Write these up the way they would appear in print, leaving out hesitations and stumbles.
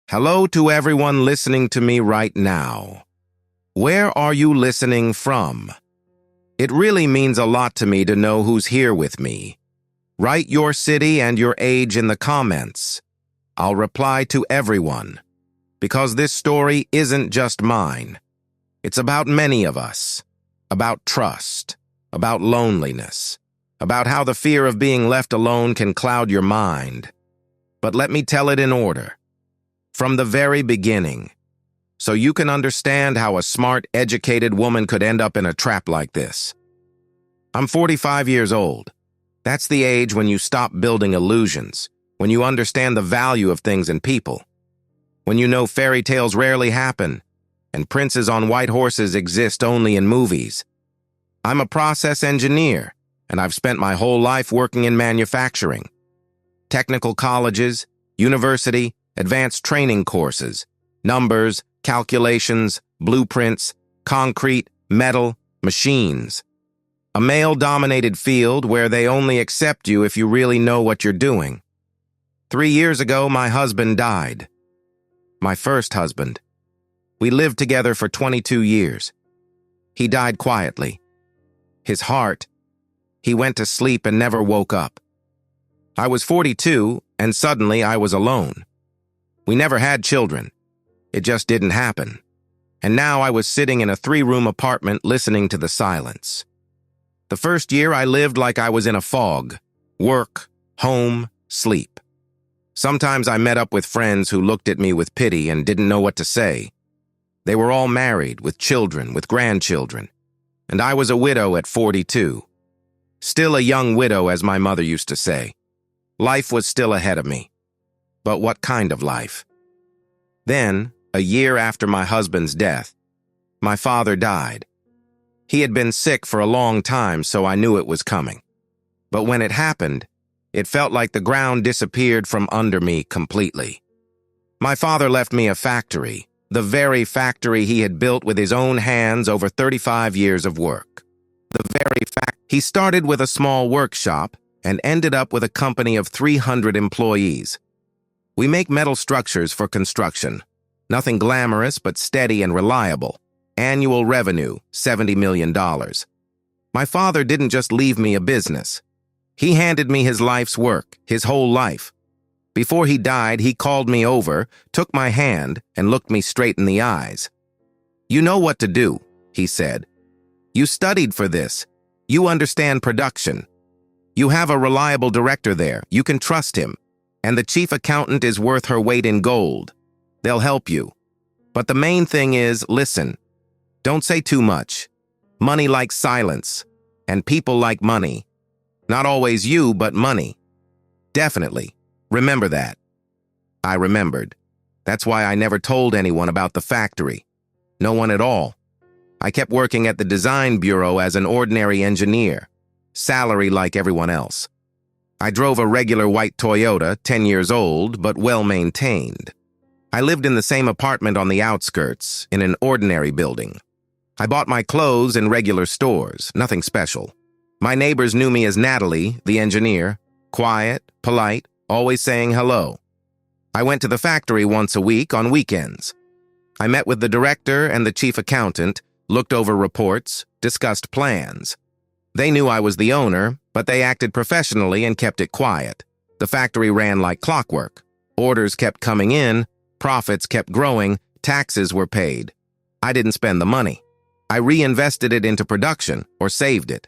Hello to everyone listening to me right now. Where are you listening from? It really means a lot to me to know who's here with me. Write your city and your age in the comments. I'll reply to everyone, because this story isn't just mine. It's about many of us, about trust, about loneliness, about how the fear of being left alone can cloud your mind. But let me tell it in order. From the very beginning, so you can understand how a smart, educated woman could end up in a trap like this. I'm 45 years old. That's the age when you stop building illusions, when you understand the value of things and people, when you know fairy tales rarely happen, and princes on white horses exist only in movies. I'm a process engineer, and I've spent my whole life working in manufacturing. Technical colleges, university, advanced training courses, numbers, calculations, blueprints, concrete, metal, machines. A male-dominated field where they only accept you if you really know what you're doing. 3 years ago, my husband died. My first husband. We lived together for 22 years. He died quietly. His heart. He went to sleep and never woke up. I was 42, and suddenly I was alone. We never had children. It just didn't happen. And now I was sitting in a 3-room apartment listening to the silence. The first year I lived like I was in a fog. Work, home, sleep. Sometimes I met up with friends who looked at me with pity and didn't know what to say. They were all married, with children, with grandchildren. And I was a widow at 42. Still a young widow, as my mother used to say. Life was still ahead of me. But what kind of life? Then, a year after my husband's death, my father died. He had been sick for a long time, so I knew it was coming. But when it happened, it felt like the ground disappeared from under me completely. My father left me a factory, the very factory he had built with his own hands over 35 years of work. He started with a small workshop and ended up with a company of 300 employees. We make metal structures for construction. Nothing glamorous, but steady and reliable. Annual revenue, $70 million. My father didn't just leave me a business. He handed me his life's work, his whole life. Before he died, he called me over, took my hand, and looked me straight in the eyes. "You know what to do," he said. "You studied for this. You understand production. You have a reliable director there. You can trust him. And the chief accountant is worth her weight in gold. They'll help you. But the main thing is, listen. Don't say too much. Money likes silence, and people like money. Not always you, but money. Definitely. Remember that." I remembered. That's why I never told anyone about the factory. No one at all. I kept working at the design bureau as an ordinary engineer. Salary like everyone else. I drove a regular white Toyota, 10 years old, but well-maintained. I lived in the same apartment on the outskirts, in an ordinary building. I bought my clothes in regular stores, nothing special. My neighbors knew me as Natalie, the engineer, quiet, polite, always saying hello. I went to the factory once a week on weekends. I met with the director and the chief accountant, looked over reports, discussed plans. They knew I was the owner, but they acted professionally and kept it quiet. The factory ran like clockwork. Orders kept coming in, profits kept growing, taxes were paid. I didn't spend the money. I reinvested it into production, or saved it.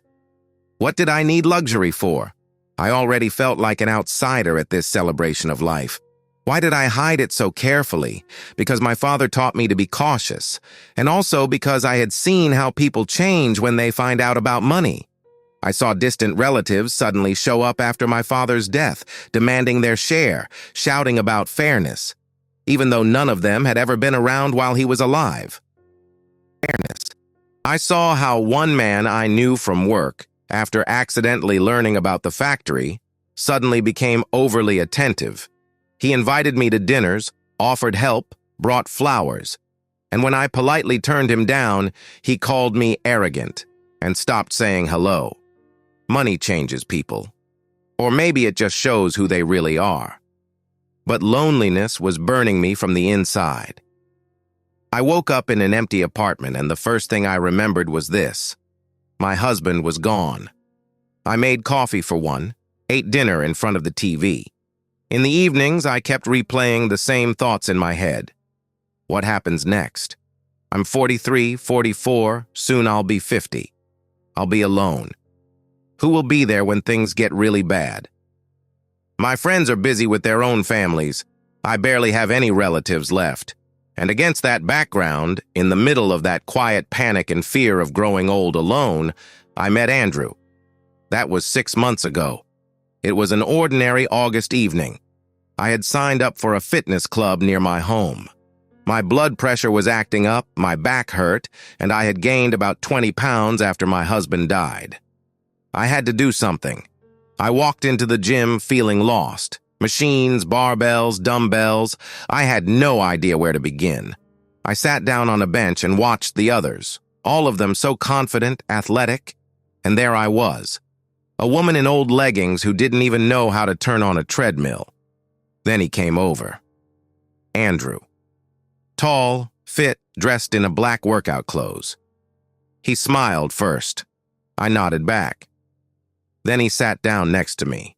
What did I need luxury for? I already felt like an outsider at this celebration of life. Why did I hide it so carefully? Because my father taught me to be cautious, and also because I had seen how people change when they find out about money. I saw distant relatives suddenly show up after my father's death, demanding their share, shouting about fairness, even though none of them had ever been around while he was alive. Fairness. I saw how one man I knew from work, after accidentally learning about the factory, suddenly became overly attentive. He invited me to dinners, offered help, brought flowers, and when I politely turned him down, he called me arrogant and stopped saying hello. Money changes people. Or maybe it just shows who they really are. but loneliness was burning me from the inside. I woke up in an empty apartment, and the first thing I remembered was this. My husband was gone. I made coffee for one, ate dinner in front of the TV. In the evenings, I kept replaying the same thoughts in my head. What happens next? I'm 43, 44, soon I'll be 50. I'll be alone. Who will be there when things get really bad? My friends are busy with their own families. I barely have any relatives left. And against that background, in the middle of that quiet panic and fear of growing old alone, I met Andrew. That was 6 months ago. It was an ordinary August evening. I had signed up for a fitness club near my home. My blood pressure was acting up, my back hurt, and I had gained about 20 pounds after my husband died. I had to do something. I walked into the gym feeling lost. Machines, barbells, dumbbells. I had no idea where to begin. I sat down on a bench and watched the others, all of them so confident, athletic, and there I was, a woman in old leggings who didn't even know how to turn on a treadmill. Then he came over. Andrew. Tall, fit, dressed in a black workout clothes. He smiled first. I nodded back. Then he sat down next to me.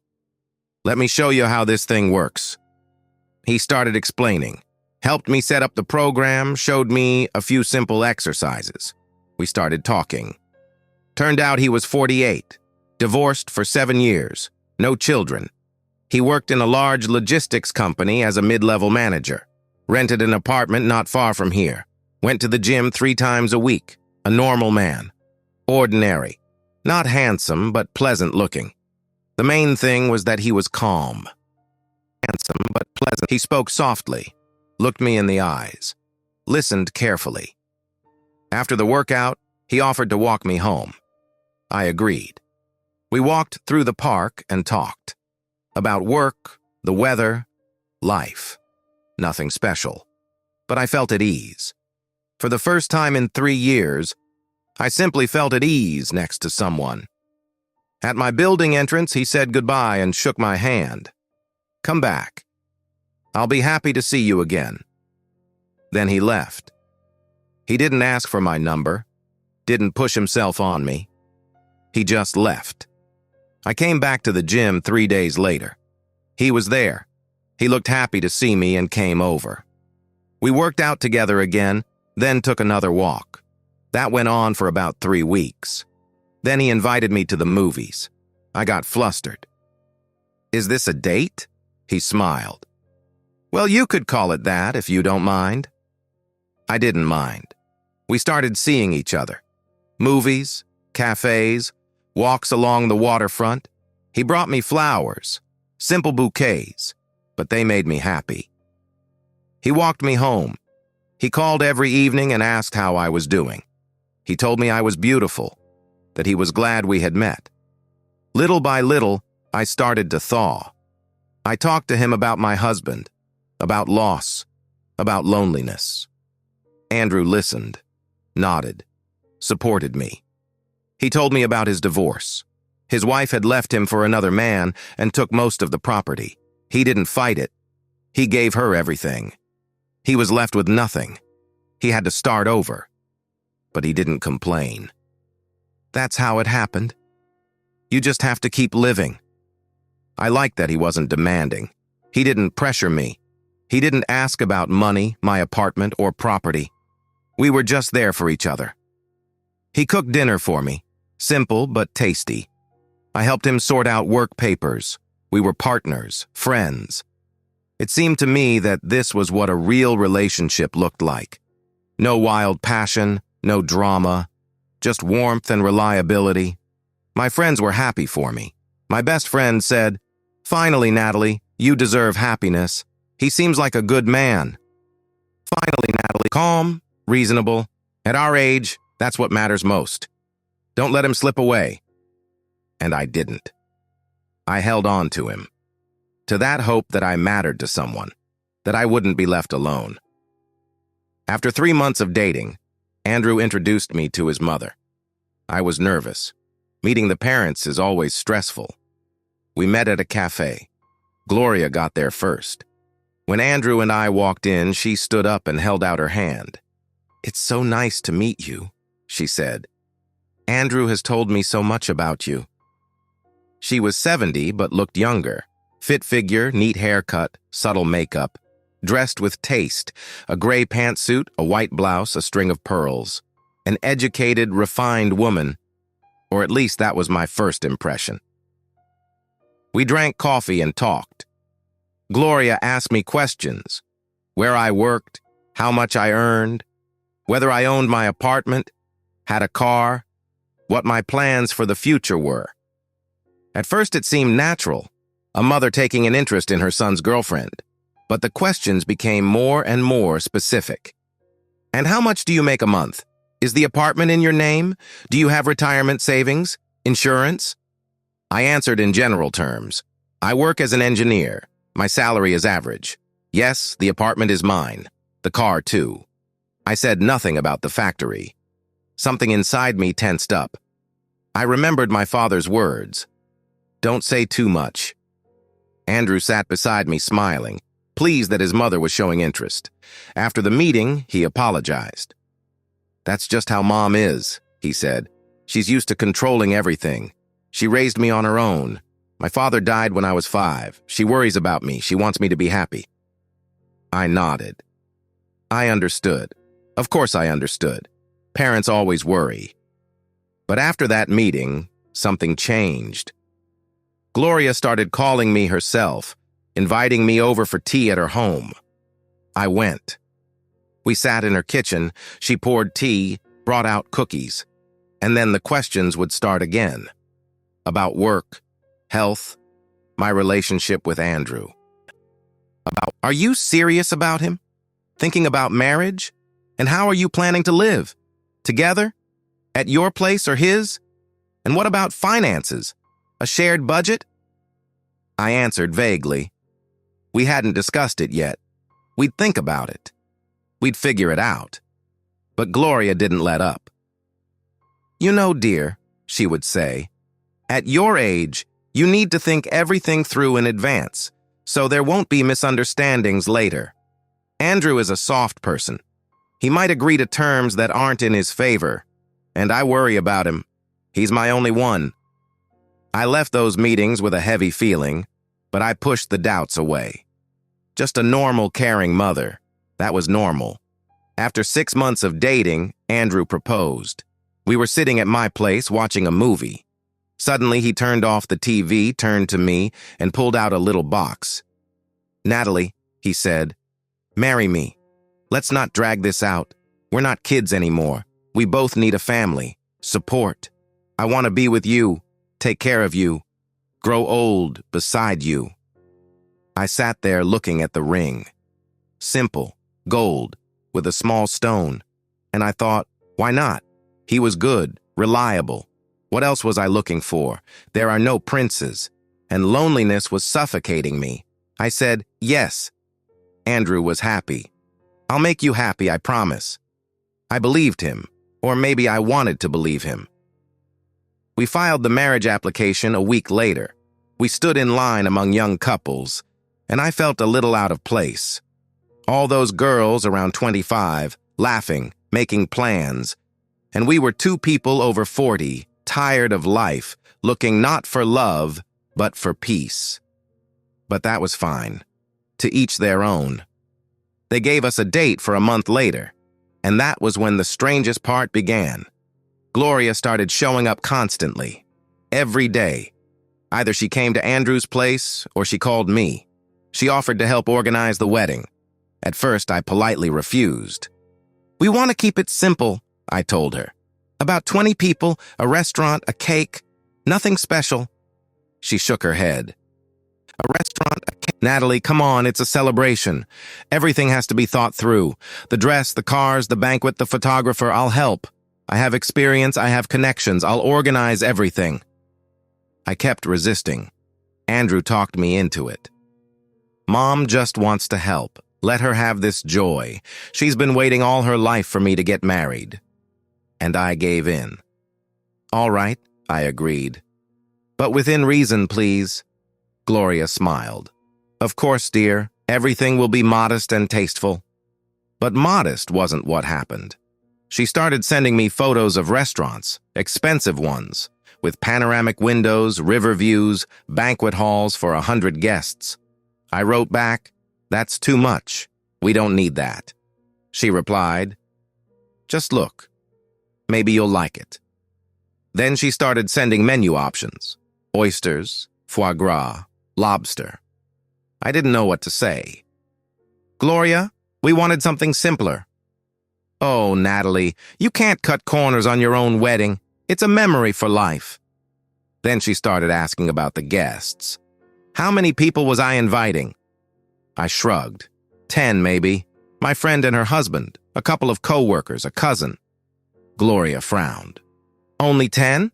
Let me show you how this thing works. He started explaining, helped me set up the program, showed me a few simple exercises. We started talking. Turned out he was 48, divorced for 7 years, no children. He worked in a large logistics company as a mid-level manager, rented an apartment not far from here, went to the gym 3 times a week, a normal man. Ordinary, not handsome, but pleasant looking. The main thing was that he was calm. Handsome, but pleasant. He spoke softly, looked me in the eyes, listened carefully. After the workout, he offered to walk me home. I agreed. We walked through the park and talked. About work, the weather, life. Nothing special. But I felt at ease. For the first time in 3 years, I simply felt at ease next to someone. At my building entrance, he said goodbye and shook my hand. Come back. I'll be happy to see you again. Then he left. He didn't ask for my number, didn't push himself on me. He just left. I came back to the gym 3 days later. He was there. He looked happy to see me and came over. We worked out together again, then took another walk. That went on for about 3 weeks. Then he invited me to the movies. I got flustered. Is this a date? He smiled. Well, you could call it that if you don't mind. I didn't mind. We started seeing each other. Movies, cafes, walks along the waterfront. He brought me flowers, simple bouquets, but they made me happy. He walked me home. He called every evening and asked how I was doing. He told me I was beautiful, that he was glad we had met. Little by little, I started to thaw. I talked to him about my husband, about loss, about loneliness. Andrew listened, nodded, supported me. He told me about his divorce. His wife had left him for another man and took most of the property. He didn't fight it. He gave her everything. He was left with nothing. He had to start over. But he didn't complain. That's how it happened. You just have to keep living. I liked that he wasn't demanding. He didn't pressure me. He didn't ask about money, my apartment, or property. We were just there for each other. He cooked dinner for me, simple but tasty. I helped him sort out work papers. We were partners, friends. It seemed to me that this was what a real relationship looked like. No wild passion, no drama, just warmth and reliability. My friends were happy for me. My best friend said, "Finally, Natalie, you deserve happiness. He seems like a good man." Finally, Natalie. Calm, reasonable. At our age, that's what matters most. Don't let him slip away. And I didn't. I held on to him. To that hope that I mattered to someone, that I wouldn't be left alone. After 3 months of dating, Andrew introduced me to his mother. I was nervous. Meeting the parents is always stressful. We met at a cafe. Gloria got there first. When Andrew and I walked in, she stood up and held out her hand. "It's so nice to meet you," she said. "Andrew has told me so much about you." She was 70 but looked younger. Fit figure, neat haircut, subtle makeup. Dressed with taste, a gray pantsuit, a white blouse, a string of pearls. An educated, refined woman, or at least that was my first impression. We drank coffee and talked. Gloria asked me questions. Where I worked, how much I earned, whether I owned my apartment, had a car, what my plans for the future were. At first it seemed natural, a mother taking an interest in her son's girlfriend, but the questions became more and more specific. "And how much do you make a month? Is the apartment in your name? Do you have retirement savings? Insurance?" I answered in general terms. "I work as an engineer. My salary is average. Yes, the apartment is mine. The car, too." I said nothing about the factory. Something inside me tensed up. I remembered my father's words. "Don't say too much." Andrew sat beside me smiling, pleased that his mother was showing interest. After the meeting, he apologized. "That's just how Mom is," he said. "She's used to controlling everything. She raised me on her own. My father died when I was 5. She worries about me. She wants me to be happy." I nodded. I understood. Of course I understood. Parents always worry. But after that meeting, something changed. Gloria started calling me herself, inviting me over for tea at her home. I went. We sat in her kitchen, she poured tea, brought out cookies, and then the questions would start again. About work, health, my relationship with Andrew. Are you serious about him? Thinking about marriage? And how are you planning to live? Together? At your place or his? And what about finances? A shared budget? I answered vaguely. We hadn't discussed it yet. We'd think about it. We'd figure it out. But Gloria didn't let up. "You know, dear," she would say, "at your age, you need to think everything through in advance, so there won't be misunderstandings later. Andrew is a soft person. He might agree to terms that aren't in his favor, and I worry about him. He's my only one." I left those meetings with a heavy feeling, but I pushed the doubts away. Just a normal, caring mother. That was normal. After 6 months of dating, Andrew proposed. We were sitting at my place watching a movie. Suddenly, he turned off the TV, turned to me, and pulled out a little box. "Natalie," he said, "marry me. Let's not drag this out. We're not kids anymore. We both need a family, support. I want to be with you, take care of you, grow old beside you." I sat there looking at the ring. Simple, gold, with a small stone. And I thought, why not? He was good, reliable. What else was I looking for? There are no princes. And loneliness was suffocating me. I said, yes. Andrew was happy. "I'll make you happy, I promise." I believed him, or maybe I wanted to believe him. We filed the marriage application a week later. We stood in line among young couples, and I felt a little out of place. All those girls around 25, laughing, making plans, and we were 2 people over 40, tired of life, looking not for love, but for peace. But that was fine. To each their own. They gave us a date for a month later, and that was when the strangest part began. Gloria started showing up constantly, every day. Either she came to Andrew's place or she called me. She offered to help organize the wedding. At first, I politely refused. "We want to keep it simple," I told her. "About 20 people, a restaurant, a cake, nothing special." She shook her head. "A restaurant, a cake. Natalie, come on, it's a celebration. Everything has to be thought through. The dress, the cars, the banquet, the photographer, I'll help. I have experience, I have connections, I'll organize everything." I kept resisting. Andrew talked me into it. "Mom just wants to help. Let her have this joy. She's been waiting all her life for me to get married." And I gave in. "All right," I agreed. "But within reason, please." Gloria smiled. "Of course, dear. Everything will be modest and tasteful. But modest wasn't what happened. She started sending me photos of restaurants, expensive ones, with panoramic windows, river views, banquet halls for 100 guests. I wrote back, "That's too much. We don't need that." She replied, "Just look. Maybe you'll like it." Then she started sending menu options: oysters, foie gras, lobster. I didn't know what to say. "Gloria, we wanted something simpler." "Oh, Natalie, you can't cut corners on your own wedding. It's a memory for life." Then she started asking about the guests. How many people was I inviting? I shrugged. 10, maybe. My friend and her husband, a couple of co-workers, a cousin. Gloria frowned. "Only 10?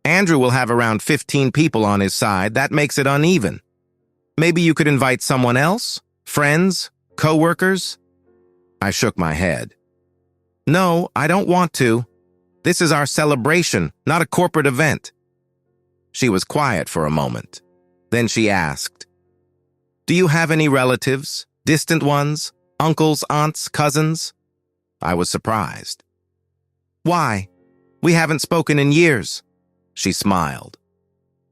Andrew will have around 15 people on his side. That makes it uneven. Maybe you could invite someone else? Friends? Co-workers?" I shook my head. "No, I don't want to. This is our celebration, not a corporate event." She was quiet for a moment. Then she asked, "Do you have any relatives? Distant ones? Uncles, aunts, cousins?" I was surprised. "Why? We haven't spoken in years." She smiled.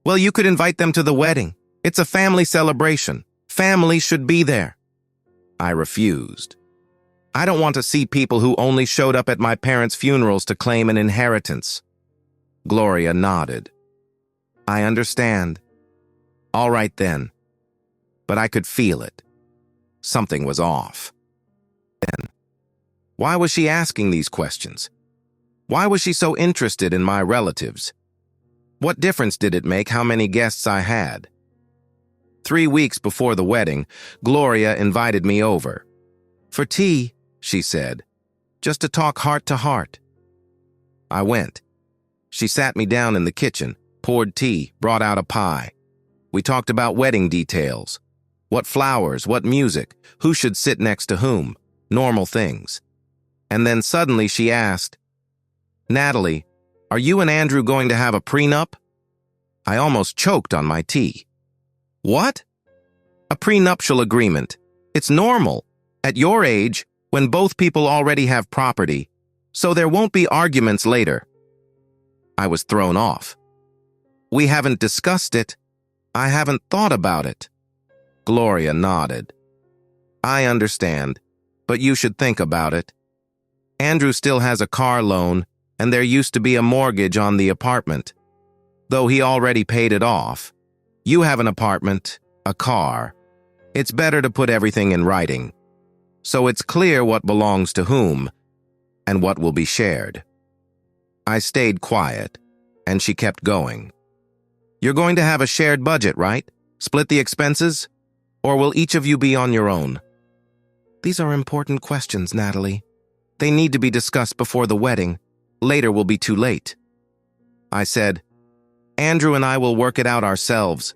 "Well, you could invite them to the wedding. It's a family celebration. Family should be there." I refused. I don't want to see people who only showed up at my parents' funerals to claim an inheritance. Gloria nodded. "I understand." "All right then." But I could feel it. Something was off. Then, why was she asking these questions? Why was she so interested in my relatives? What difference did it make how many guests I had? 3 weeks before the wedding, Gloria invited me over. "For tea," she said, "just to talk heart to heart." I went. She sat me down in the kitchen, poured tea, brought out a pie. We talked about wedding details. What flowers, what music, who should sit next to whom, normal things. And then suddenly she asked, "Natalie, are you and Andrew going to have a prenup?" I almost choked on my tea. "What?" "A prenuptial agreement. It's normal, at your age, when both people already have property, so there won't be arguments later." I was thrown off. "We haven't discussed it. I haven't thought about it." Gloria nodded. "I understand, but you should think about it. Andrew still has a car loan, and there used to be a mortgage on the apartment. Though he already paid it off. You have an apartment, a car. It's better to put everything in writing, so it's clear what belongs to whom and what will be shared." I stayed quiet, and she kept going. "You're going to have a shared budget, right? Split the expenses? Or will each of you be on your own?" "These are important questions, Natalie. They need to be discussed before the wedding. Later will be too late." I said, "Andrew and I will work it out ourselves."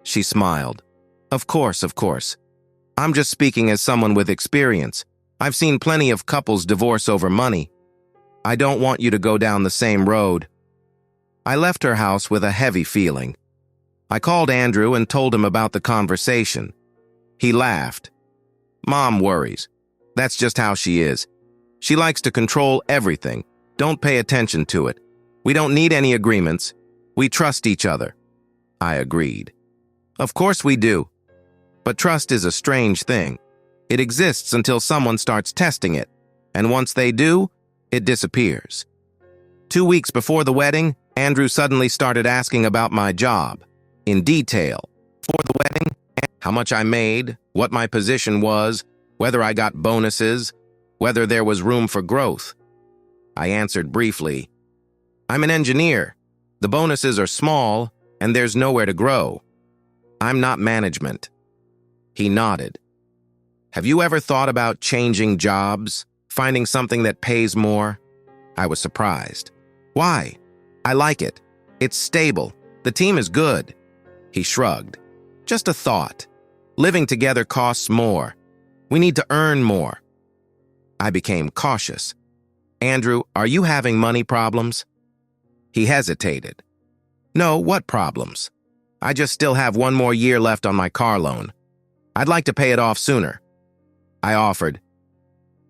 She smiled. Of course. I'm just speaking as someone with experience. I've seen plenty of couples divorce over money. I don't want you to go down the same road." I left her house with a heavy feeling. I called Andrew and told him about the conversation. He laughed. "Mom worries. That's just how she is. She likes to control everything. Don't pay attention to it. We don't need any agreements. We trust each other." I agreed. "Of course we do. But trust is a strange thing. It exists until someone starts testing it, and once they do, it disappears." 2 weeks before the wedding, Andrew suddenly started asking about my job, in detail. For the wedding, how much I made, what my position was, whether I got bonuses, whether there was room for growth. I answered briefly, "I'm an engineer. The bonuses are small, and there's nowhere to grow. I'm not management." He nodded. "Have you ever thought about changing jobs, finding something that pays more?" I was surprised. "Why? I like it. It's stable. The team is good." He shrugged. "Just a thought. Living together costs more. We need to earn more." I became cautious. "Andrew, are you having money problems?" He hesitated. "No, what problems? I just still have 1 more year left on my car loan." I'd like to pay it off sooner. I offered.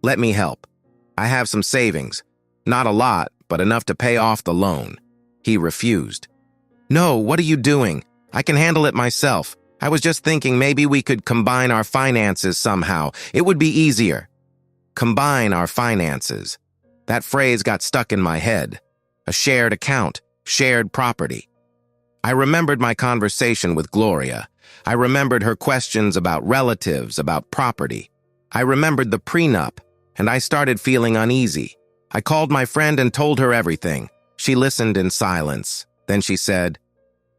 Let me help. I have some savings. Not a lot, but enough to pay off the loan. He refused. No, what are you doing? I can handle it myself. I was just thinking maybe we could combine our finances somehow. It would be easier. Combine our finances. That phrase got stuck in my head. A shared account, shared property. I remembered my conversation with Gloria. I remembered her questions about relatives, about property. I remembered the prenup, and I started feeling uneasy. I called my friend and told her everything. She listened in silence. Then she said,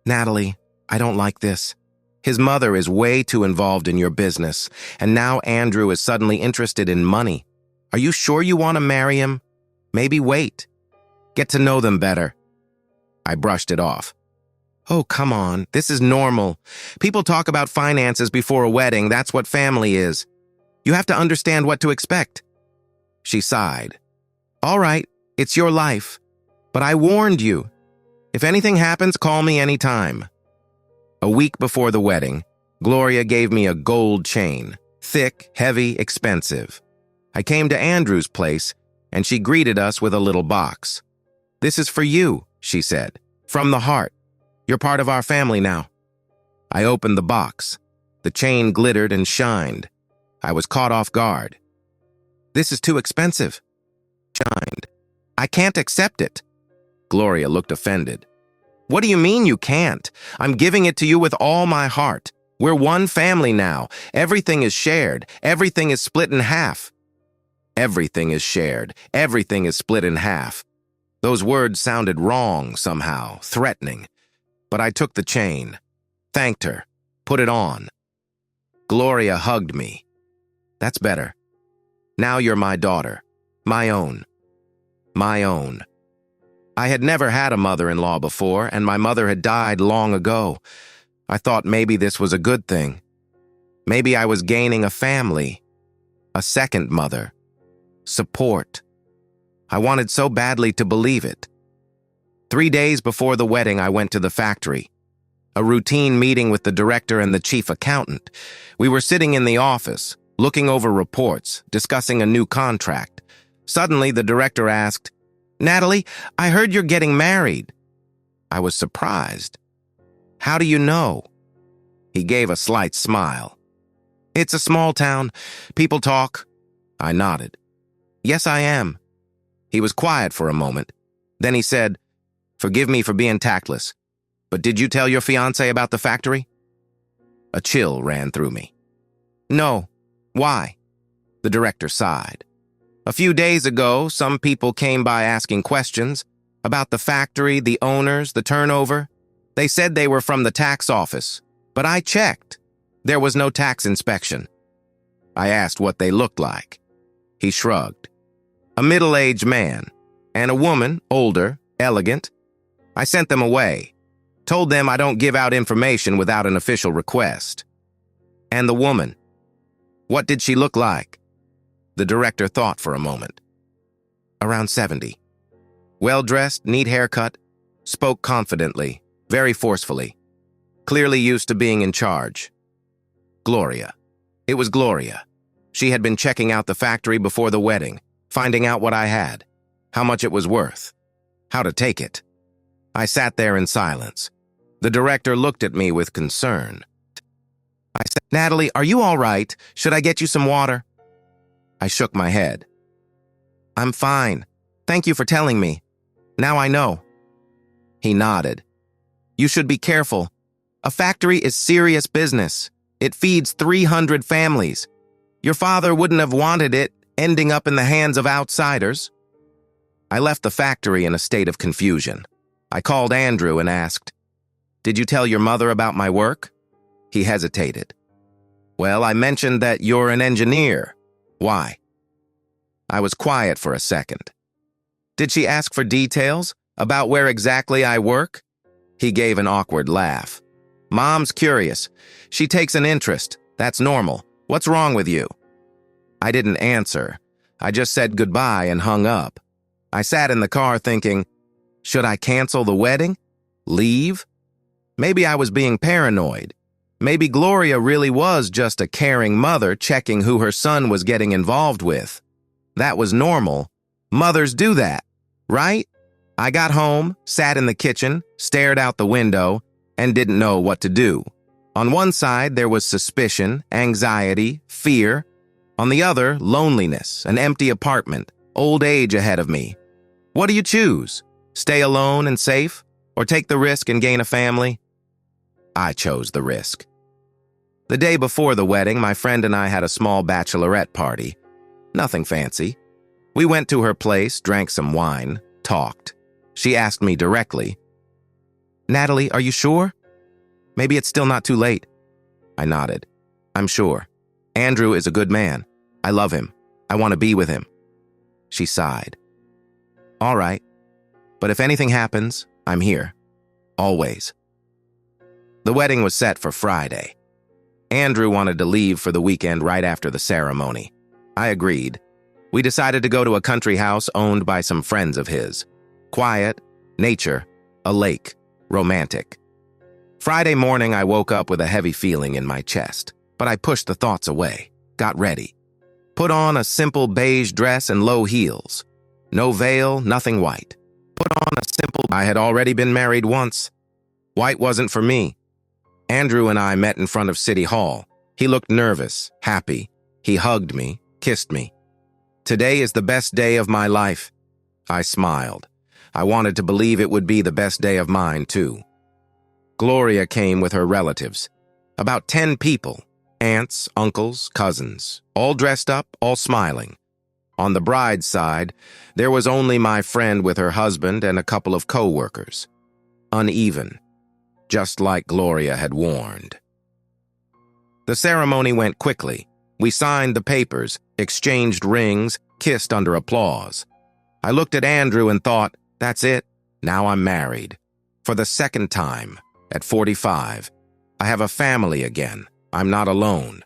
Natalie, I don't like this. His mother is way too involved in your business, and now Andrew is suddenly interested in money. Are you sure you want to marry him? Maybe wait. Get to know them better. I brushed it off. Oh, come on, this is normal. People talk about finances before a wedding, that's what family is. You have to understand what to expect. She sighed. All right, it's your life. But I warned you. If anything happens, call me anytime. A week before the wedding, Gloria gave me a gold chain. Thick, heavy, expensive. I came to Andrew's place, and she greeted us with a little box. This is for you, she said. From the heart. You're part of our family now. I opened the box. The chain glittered and shined. I was caught off guard. This is too expensive. Shined. I can't accept it. Gloria looked offended. What do you mean you can't? I'm giving it to you with all my heart. We're one family now. Everything is shared. Everything is split in half. Everything is shared. Everything is split in half. Those words sounded wrong somehow, threatening. But I took the chain, thanked her, put it on. Gloria hugged me. That's better. Now you're my daughter. My own. My own. I had never had a mother-in-law before, and my mother had died long ago. I thought maybe this was a good thing. Maybe I was gaining a family, a second mother, support. I wanted so badly to believe it. 3 days before the wedding, I went to the factory. A routine meeting with the director and the chief accountant. We were sitting in the office, looking over reports, discussing a new contract. Suddenly, the director asked, Natalie, I heard you're getting married. I was surprised. How do you know? He gave a slight smile. It's a small town. People talk. I nodded. Yes, I am. He was quiet for a moment. Then he said, Forgive me for being tactless, but did you tell your fiancé about the factory? A chill ran through me. No. Why? The director sighed. A few days ago, some people came by asking questions about the factory, the owners, the turnover. They said they were from the tax office, but I checked. There was no tax inspection. I asked what they looked like. He shrugged. A middle-aged man and a woman, older, elegant. I sent them away, told them I don't give out information without an official request. And the woman, what did she look like? The director thought for a moment. Around 70. Well-dressed, neat haircut, spoke confidently, very forcefully, clearly used to being in charge. Gloria. It was Gloria. She had been checking out the factory before the wedding, finding out what I had, how much it was worth, how to take it. I sat there in silence. The director looked at me with concern. I said, Natalie, are you all right? Should I get you some water? I shook my head. I'm fine. Thank you for telling me. Now I know. He nodded. You should be careful. A factory is serious business. It feeds 300 families. Your father wouldn't have wanted it ending up in the hands of outsiders. I left the factory in a state of confusion. I called Andrew and asked, Did you tell your mother about my work? He hesitated. Well, I mentioned that you're an engineer. Why? I was quiet for a second. Did she ask for details about where exactly I work? He gave an awkward laugh. Mom's curious. She takes an interest. That's normal. What's wrong with you? I didn't answer. I just said goodbye and hung up. I sat in the car thinking, should I cancel the wedding? Leave? Maybe I was being paranoid. Maybe Gloria really was just a caring mother checking who her son was getting involved with. That was normal. Mothers do that, right? I got home, sat in the kitchen, stared out the window, and didn't know what to do. On one side, there was suspicion, anxiety, fear. On the other, loneliness, an empty apartment, old age ahead of me. What do you choose? Stay alone and safe, or take the risk and gain a family? I chose the risk. The day before the wedding, my friend and I had a small bachelorette party. Nothing fancy. We went to her place, drank some wine, talked. She asked me directly, "Natalie, are you sure? Maybe it's still not too late." I nodded. "I'm sure. Andrew is a good man. I love him. I want to be with him." She sighed. "All right. But if anything happens, I'm here. Always." The wedding was set for Friday. Andrew wanted to leave for the weekend right after the ceremony. I agreed. We decided to go to a country house owned by some friends of his. Quiet, nature, a lake, romantic. Friday morning, I woke up with a heavy feeling in my chest, but I pushed the thoughts away, got ready. Put on a simple beige dress and low heels. No veil, nothing white. I had already been married once. White wasn't for me. Andrew and I met in front of City Hall. He looked nervous, happy. He hugged me, kissed me. "Today is the best day of my life." I smiled. I wanted to believe it would be the best day of mine, too. Gloria came with her relatives. About 10 people. Aunts, uncles, cousins. All dressed up, all smiling. On the bride's side, there was only my friend with her husband and a couple of co-workers. Uneven. Just like Gloria had warned. The ceremony went quickly. We signed the papers, exchanged rings, kissed under applause. I looked at Andrew and thought, that's it, now I'm married. For the second time, at 45. I have a family again. I'm not alone.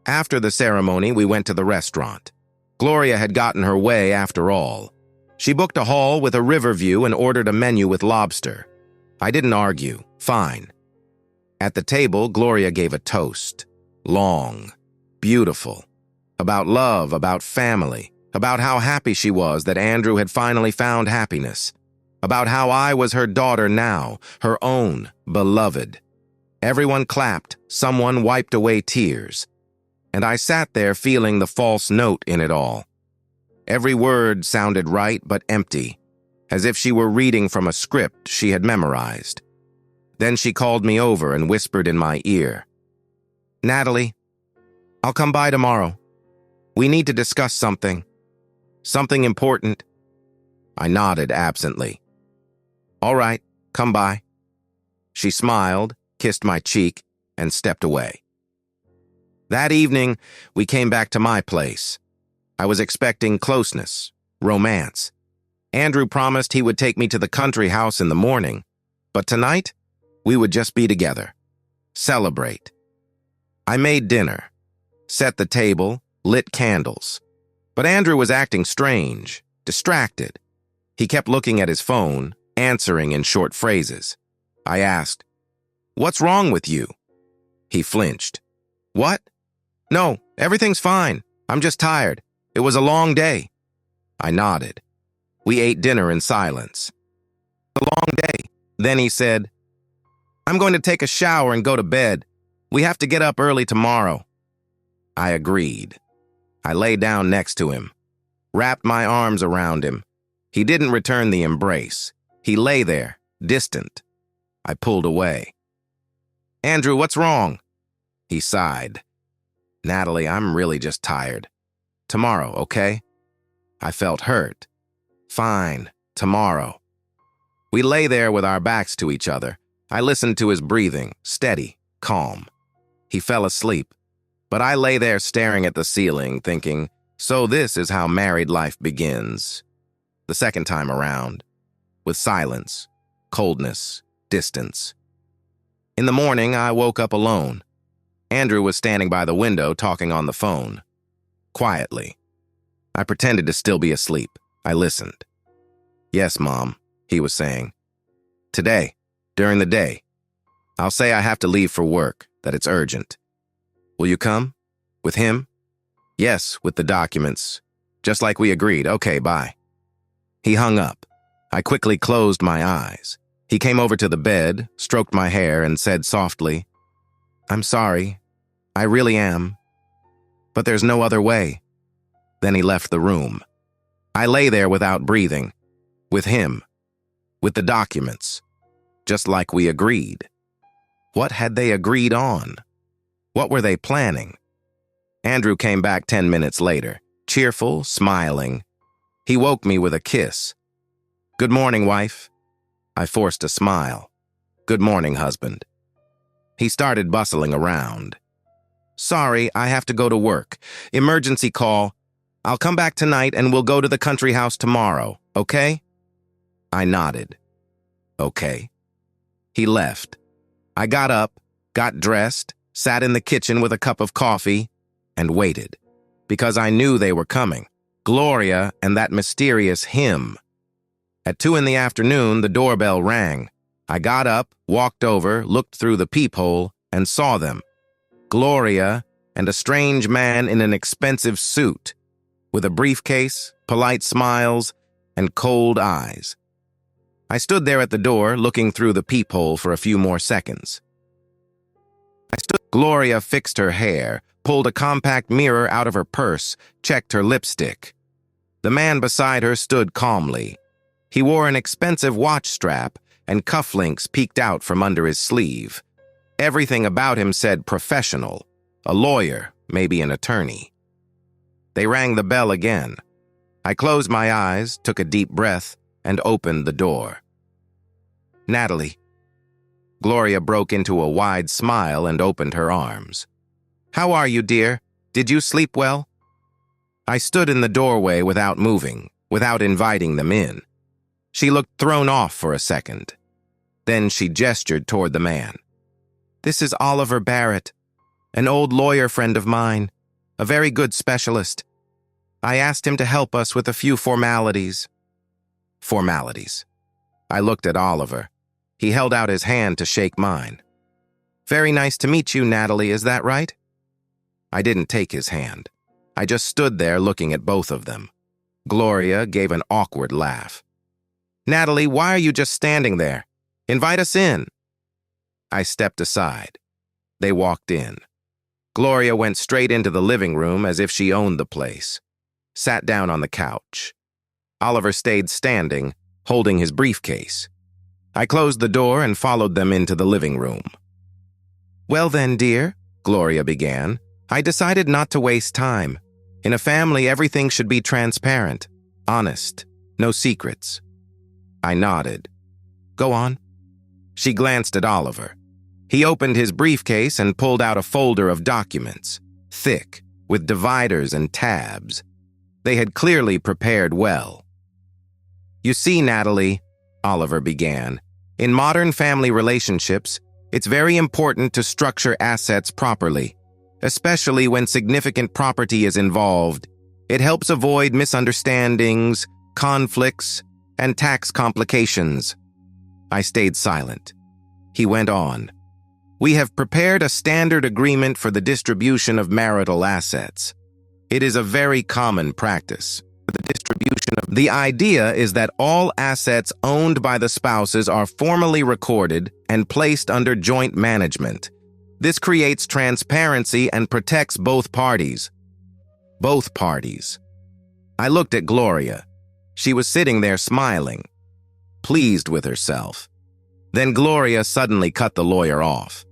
After the ceremony, we went to the restaurant. Gloria had gotten her way after all. She booked a hall with a river view and ordered a menu with lobster. I didn't argue. Fine. At the table, Gloria gave a toast. Long. Beautiful. About love, about family. About how happy she was that Andrew had finally found happiness. About how I was her daughter now, her own, beloved. Everyone clapped. Someone wiped away tears. And I sat there feeling the false note in it all. Every word sounded right but empty, as if she were reading from a script she had memorized. Then she called me over and whispered in my ear, "Natalie, I'll come by tomorrow. We need to discuss something. Something important." I nodded absently. "All right, come by." She smiled, kissed my cheek, and stepped away. That evening, we came back to my place. I was expecting closeness, romance. Andrew promised he would take me to the country house in the morning, but tonight, we would just be together. Celebrate. I made dinner, set the table, lit candles. But Andrew was acting strange, distracted. He kept looking at his phone, answering in short phrases. I asked, "What's wrong with you?" He flinched. "What? No, everything's fine. I'm just tired. It was a long day." I nodded. We ate dinner in silence. "A long day." Then he said, "I'm going to take a shower and go to bed. We have to get up early tomorrow." I agreed. I lay down next to him, wrapped my arms around him. He didn't return the embrace. He lay there, distant. I pulled away. "Andrew, what's wrong?" He sighed. "Natalie, I'm really just tired. Tomorrow, okay?" I felt hurt. "Fine, tomorrow." We lay there with our backs to each other. I listened to his breathing, steady, calm. He fell asleep, but I lay there staring at the ceiling, thinking, so this is how married life begins. The second time around, with silence, coldness, distance. In the morning, I woke up alone. Andrew was standing by the window talking on the phone. Quietly. I pretended to still be asleep. I listened. "Yes, Mom," he was saying. "Today, during the day. I'll say I have to leave for work. that it's urgent. Will you come? With him? Yes, with the documents. Just like we agreed. Okay, bye. He hung up. I quickly closed my eyes. He came over to the bed, stroked my hair, and said softly, "I'm sorry. I really am. But there's no other way." Then he left the room. I lay there without breathing, with him, with the documents, just like we agreed. What had they agreed on? What were they planning? Andrew came back 10 minutes later, cheerful, smiling. He woke me with a kiss. "Good morning, wife." I forced a smile. "Good morning, husband." He started bustling around. "Sorry, I have to go to work. Emergency call. I'll come back tonight and we'll go to the country house tomorrow, okay?" I nodded. Okay. He left. I got up, got dressed, sat in the kitchen with a cup of coffee, and waited, because I knew they were coming. Gloria and that mysterious him. At 2 in the afternoon, the doorbell rang. I got up, walked over, looked through the peephole, and saw them. Gloria and a strange man in an expensive suit, with a briefcase, polite smiles, and cold eyes. I stood there at the door, looking through the peephole for a few more seconds. Gloria fixed her hair, pulled a compact mirror out of her purse, checked her lipstick. The man beside her stood calmly. He wore an expensive watch strap, and cufflinks peeked out from under his sleeve. Everything about him said professional, a lawyer, maybe an attorney. They rang the bell again. I closed my eyes, took a deep breath, and opened the door. "Natalie." Gloria broke into a wide smile and opened her arms. "How are you, dear? Did you sleep well?" I stood in the doorway without moving, without inviting them in. She looked thrown off for a second. Then she gestured toward the man. "This is Oliver Barrett, an old lawyer friend of mine, a very good specialist. I asked him to help us with a few formalities." Formalities. I looked at Oliver. He held out his hand to shake mine. "Very nice to meet you, Natalie, is that right?" I didn't take his hand. I just stood there looking at both of them. Gloria gave an awkward laugh. "Natalie, why are you just standing there? Invite us in." I stepped aside. They walked in. Gloria went straight into the living room as if she owned the place. Sat down on the couch. Oliver stayed standing, holding his briefcase. I closed the door and followed them into the living room. "Well then, dear," Gloria began, "I decided not to waste time. In a family, everything should be transparent, honest, no secrets." I nodded. "Go on." She glanced at Oliver. He opened his briefcase and pulled out a folder of documents, thick, with dividers and tabs. They had clearly prepared well. "You see, Natalie," Oliver began, "in modern family relationships, it's very important to structure assets properly, especially when significant property is involved. It helps avoid misunderstandings, conflicts, and tax complications." I stayed silent. He went on. "We have prepared a standard agreement for the distribution of marital assets. It is a very common practice. The idea is that all assets owned by the spouses are formally recorded and placed under joint management. This creates transparency and protects both parties." Both parties. I looked at Gloria. She was sitting there smiling, pleased with herself. Then Gloria suddenly cut the lawyer off.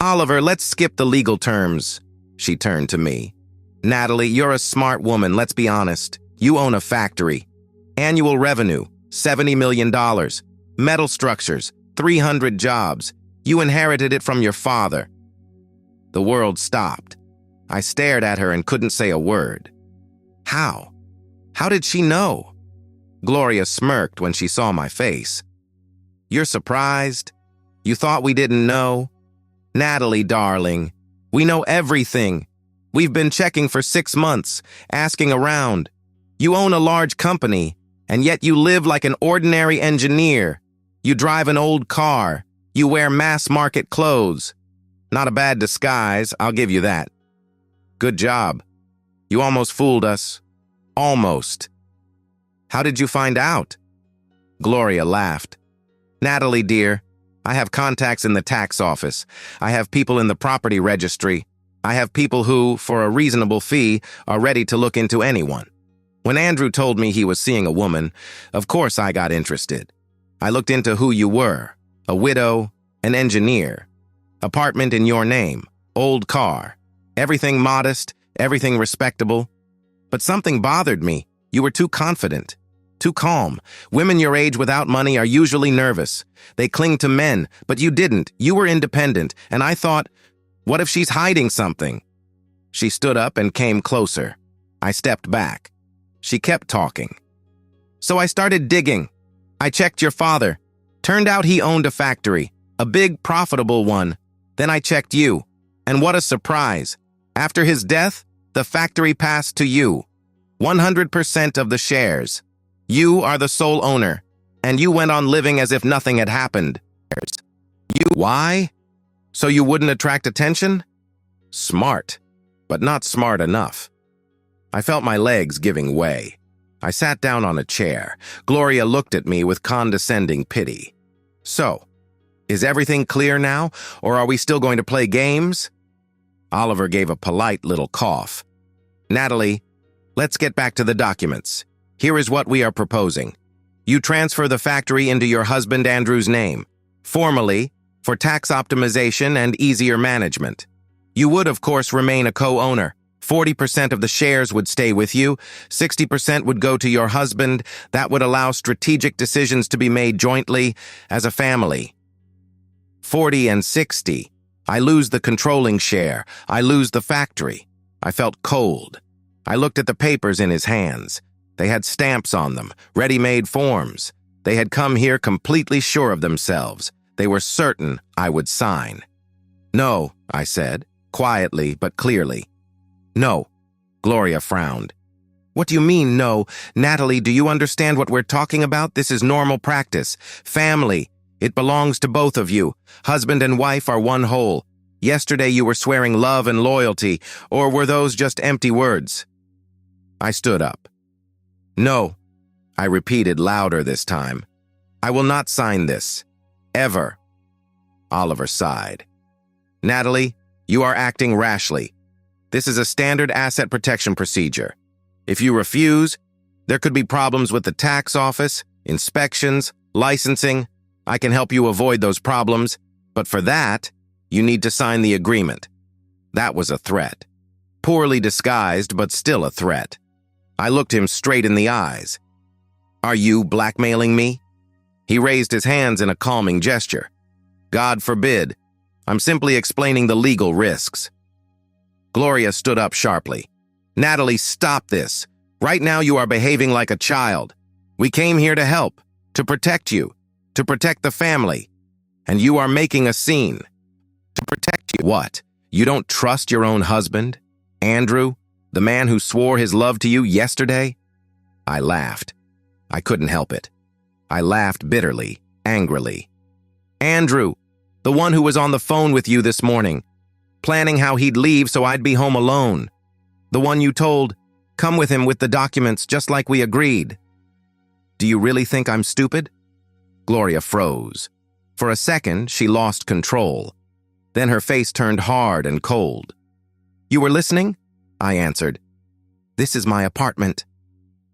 "Oliver, let's skip the legal terms." She turned to me. "Natalie, you're a smart woman, let's be honest. You own a factory. Annual revenue, $70 million. Metal structures, 300 jobs. You inherited it from your father." The world stopped. I stared at her and couldn't say a word. How? How did she know? Gloria smirked when she saw my face. "You're surprised? You thought we didn't know? Natalie, darling, we know everything. We've been checking for 6 months, asking around. You own a large company, and yet you live like an ordinary engineer. You drive an old car. You wear mass-market clothes. Not a bad disguise, I'll give you that. Good job. You almost fooled us. Almost. How did you find out? Gloria laughed. Natalie, dear, I have contacts in the tax office. I have people in the property registry. I have people who, for a reasonable fee, are ready to look into anyone. When Andrew told me he was seeing a woman, of course I got interested. I looked into who you were. A widow, an engineer. Apartment in your name. Old car. Everything modest, everything respectable. But something bothered me. You were too confident. Too calm. Women your age without money are usually nervous. They cling to men, but you didn't. You were independent, and I thought, what if she's hiding something? She stood up and came closer. I stepped back. She kept talking. So I started digging. I checked your father. Turned out he owned a factory, a big, profitable one. Then I checked you. And what a surprise. After his death, the factory passed to you. 100% of the shares. You are the sole owner, and you went on living as if nothing had happened. Why? So you wouldn't attract attention? Smart, but not smart enough. I felt my legs giving way. I sat down on a chair. Gloria looked at me with condescending pity. So, is everything clear now, or are we still going to play games? Oliver gave a polite little cough. Natalie, let's get back to the documents. Here is what we are proposing. You transfer the factory into your husband Andrew's name, formally, for tax optimization and easier management. You would, of course, remain a co-owner. 40% of the shares would stay with you, 60% would go to your husband. That would allow strategic decisions to be made jointly as a family. 40 and 60. I lose the controlling share. I lose the factory. I felt cold. I looked at the papers in his hands. They had stamps on them, ready-made forms. They had come here completely sure of themselves. They were certain I would sign. No, I said, quietly but clearly. No, Gloria frowned. What do you mean, no? Natalie, do you understand what we're talking about? This is normal practice. Family. It belongs to both of you. Husband and wife are one whole. Yesterday you were swearing love and loyalty, or were those just empty words? I stood up. No, I repeated louder this time. I will not sign this. Ever. Oliver sighed. Natalie, you are acting rashly. This is a standard asset protection procedure. If you refuse, there could be problems with the tax office, inspections, licensing. I can help you avoid those problems, but for that, you need to sign the agreement. That was a threat. Poorly disguised, but still a threat. I looked him straight in the eyes. Are you blackmailing me? He raised his hands in a calming gesture. God forbid. I'm simply explaining the legal risks. Gloria stood up sharply. Natalie, stop this. Right now you are behaving like a child. We came here to help, to protect you, to protect the family. And you are making a scene. To protect you what? You don't trust your own husband? Andrew, the man who swore his love to you yesterday? I laughed. I couldn't help it. I laughed bitterly, angrily. Andrew, the one who was on the phone with you this morning, planning how he'd leave so I'd be home alone. The one you told, come with him with the documents just like we agreed. Do you really think I'm stupid? Gloria froze. For a second, she lost control. Then her face turned hard and cold. You were listening? I answered. This is my apartment.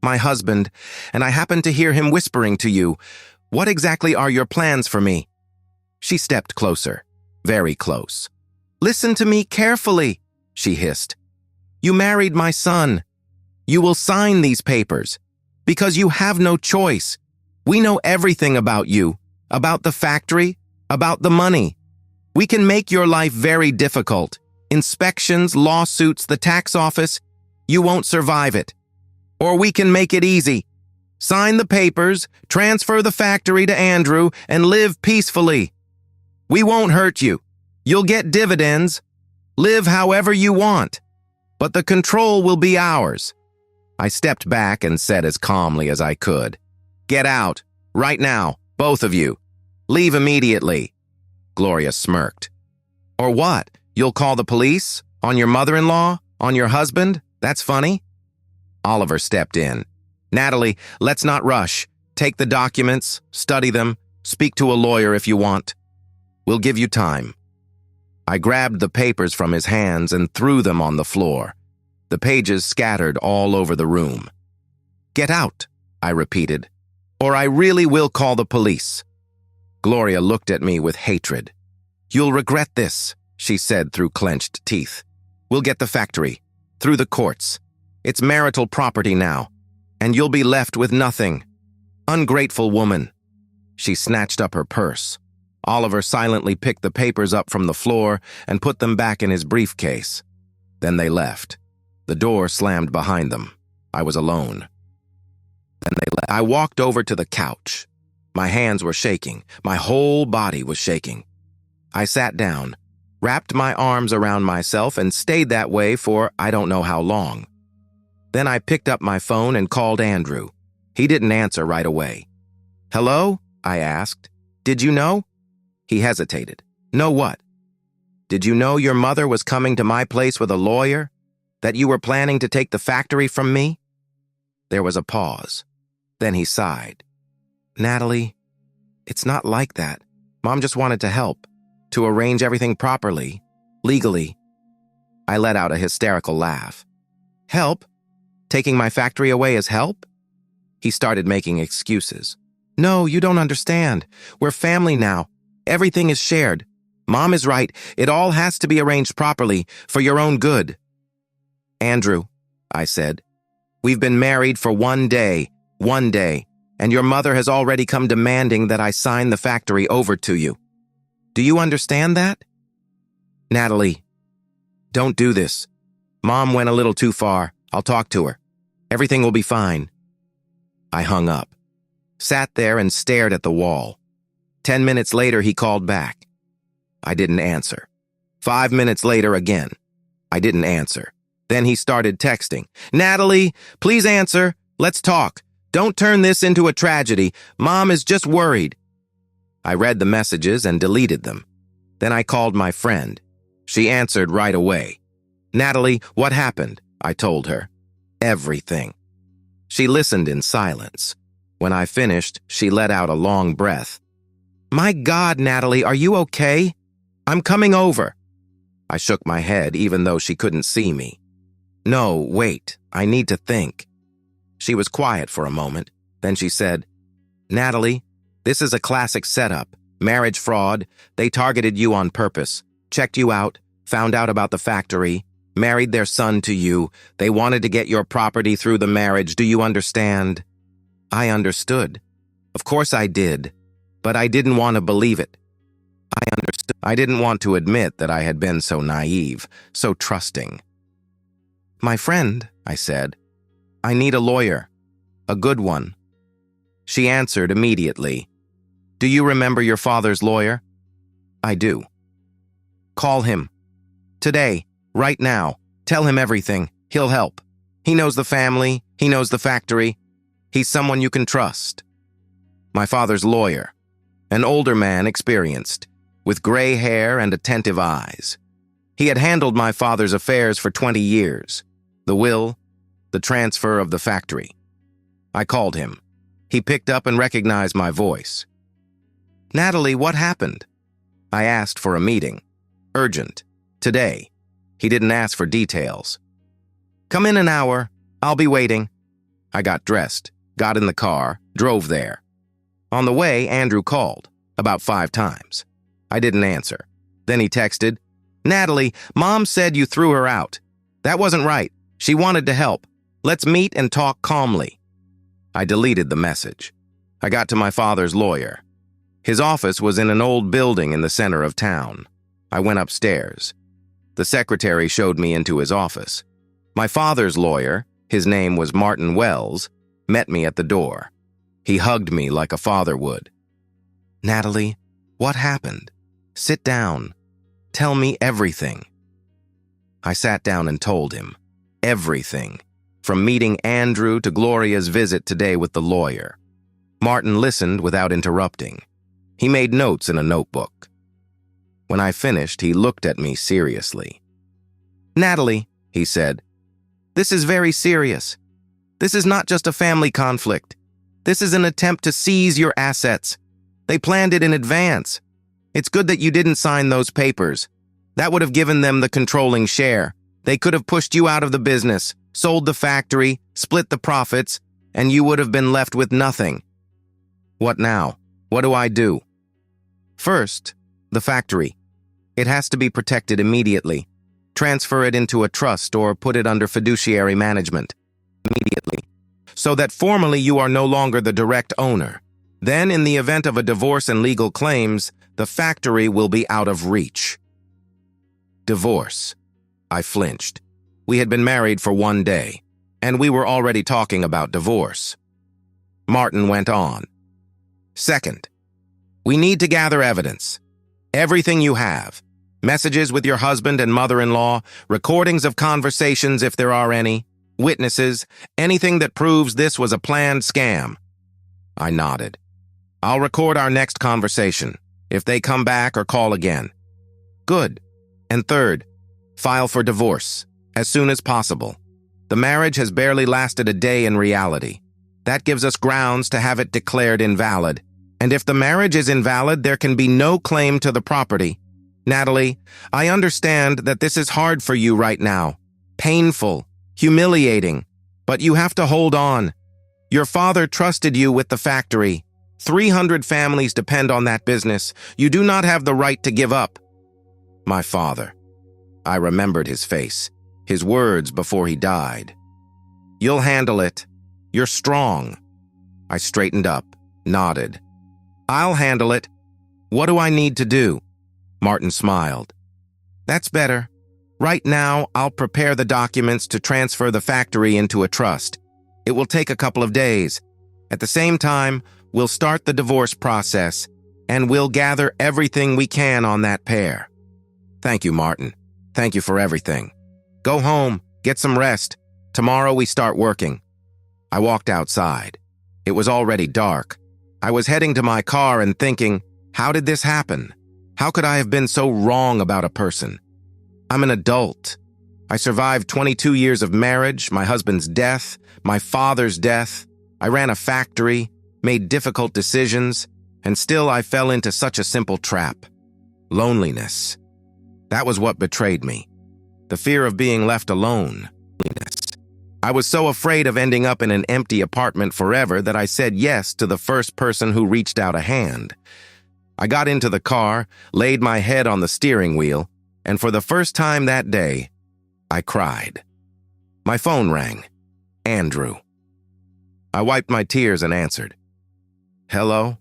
My husband, and I happened to hear him whispering to you. What exactly are your plans for me? She stepped closer, very close. Listen to me carefully, she hissed. You married my son. You will sign these papers, because you have no choice. We know everything about you, about the factory, about the money. We can make your life very difficult. Inspections, lawsuits, the tax office, you won't survive it. Or we can make it easy. Sign the papers, transfer the factory to Andrew, and live peacefully. We won't hurt you. You'll get dividends. Live however you want. But the control will be ours. I stepped back and said as calmly as I could, Get out, right now, both of you. Leave immediately. Gloria smirked. Or what? You'll call the police? On your mother-in-law? On your husband? That's funny." Oliver stepped in. "Natalie, let's not rush. Take the documents, study them, speak to a lawyer if you want. We'll give you time." I grabbed the papers from his hands and threw them on the floor. The pages scattered all over the room. "Get out," I repeated, "or I really will call the police." Gloria looked at me with hatred. "You'll regret this," she said through clenched teeth. "We'll get the factory, through the courts. It's marital property now, and you'll be left with nothing. Ungrateful woman." She snatched up her purse. Oliver silently picked the papers up from the floor and put them back in his briefcase. Then they left. The door slammed behind them. I was alone. I walked over to the couch. My hands were shaking. My whole body was shaking. I sat down, wrapped my arms around myself, and stayed that way for I don't know how long. Then I picked up my phone and called Andrew. He didn't answer right away. "Hello?" I asked. "Did you know?" He hesitated. "Know what?" "Did you know your mother was coming to my place with a lawyer? That you were planning to take the factory from me?" There was a pause. Then he sighed. "Natalie, it's not like that. Mom just wanted to help, to arrange everything properly, legally." I let out a hysterical laugh. "Help? Taking my factory away is help?" He started making excuses. "No, you don't understand. We're family now. Everything is shared. Mom is right. It all has to be arranged properly, for your own good." "Andrew," I said, "we've been married for one day, and your mother has already come demanding that I sign the factory over to you. Do you understand that?" "Natalie, don't do this. Mom went a little too far. I'll talk to her. Everything will be fine." I hung up, sat there and stared at the wall. 10 minutes later, he called back. I didn't answer. 5 minutes later again. I didn't answer. Then he started texting. "Natalie, please answer. Let's talk. Don't turn this into a tragedy. Mom is just worried." I read the messages and deleted them. Then I called my friend. She answered right away. "Natalie, what happened?" I told her. "Everything." She listened in silence. When I finished, she let out a long breath. "My God, Natalie, are you okay? I'm coming over." I shook my head, even though she couldn't see me. "No, wait, I need to think." She was quiet for a moment. Then she said, "Natalie, this is a classic setup. Marriage fraud. They targeted you on purpose. Checked you out, found out about the factory, married their son to you. They wanted to get your property through the marriage. Do you understand?" I understood. Of course I did. But I didn't want to believe it. I understood. I didn't want to admit that I had been so naive, so trusting. "My friend," I said, "I need a lawyer. A good one." She answered immediately. "Do you remember your father's lawyer?" "I do." "Call him. Today, right now. Tell him everything. He'll help. He knows the family. He knows the factory. He's someone you can trust." My father's lawyer. An older man, experienced, with gray hair and attentive eyes. He had handled my father's affairs for 20 years. The will, the transfer of the factory. I called him. He picked up and recognized my voice. "Natalie, what happened?" I asked for a meeting. Urgent. Today. He didn't ask for details. "Come in an hour. I'll be waiting." I got dressed, got in the car, drove there. On the way, Andrew called, about 5 times. I didn't answer. Then he texted, "Natalie, Mom said you threw her out. That wasn't right. She wanted to help. Let's meet and talk calmly." I deleted the message. I got to my father's lawyer. His office was in an old building in the center of town. I went upstairs. The secretary showed me into his office. My father's lawyer, his name was Martin Wells, met me at the door. He hugged me like a father would. "Natalie, what happened? Sit down. Tell me everything." I sat down and told him. Everything. From meeting Andrew to Gloria's visit today with the lawyer. Martin listened without interrupting. He made notes in a notebook. When I finished, he looked at me seriously. "Natalie," he said, "this is very serious. This is not just a family conflict. This is an attempt to seize your assets. They planned it in advance. It's good that you didn't sign those papers. That would have given them the controlling share. They could have pushed you out of the business, sold the factory, split the profits, and you would have been left with nothing. What now? What do I do?" "First, the factory. It has to be protected immediately. Transfer it into a trust or put it under fiduciary management. Immediately. So that formally you are no longer the direct owner. Then, in the event of a divorce and legal claims, the factory will be out of reach." Divorce. I flinched. We had been married for 1 day, and we were already talking about divorce. Martin went on. "Second, we need to gather evidence. Everything you have. Messages with your husband and mother-in-law, recordings of conversations if there are any, witnesses, anything that proves this was a planned scam." I nodded. "I'll record our next conversation, if they come back or call again." "Good. And third, file for divorce, as soon as possible. The marriage has barely lasted a day in reality. That gives us grounds to have it declared invalid. And if the marriage is invalid, there can be no claim to the property. Natalie, I understand that this is hard for you right now. Painful, humiliating, but you have to hold on. Your father trusted you with the factory. 300 families depend on that business. You do not have the right to give up." My father. I remembered his face, his words before he died. "You'll handle it. You're strong." I straightened up, nodded. "I'll handle it. What do I need to do?" Martin smiled. "That's better. Right now, I'll prepare the documents to transfer the factory into a trust. It will take a couple of days. At the same time, we'll start the divorce process, and we'll gather everything we can on that pair." "Thank you, Martin. Thank you for everything. Go home, get some rest. Tomorrow we start working." I walked outside. It was already dark. I was heading to my car and thinking, how did this happen? How could I have been so wrong about a person? I'm an adult. I survived 22 years of marriage, my husband's death, my father's death. I ran a factory, made difficult decisions, and still I fell into such a simple trap. Loneliness. That was what betrayed me. The fear of being left alone. Loneliness. I was so afraid of ending up in an empty apartment forever that I said yes to the first person who reached out a hand. I got into the car, laid my head on the steering wheel, and for the first time that day, I cried. My phone rang. Andrew. I wiped my tears and answered. "Hello?"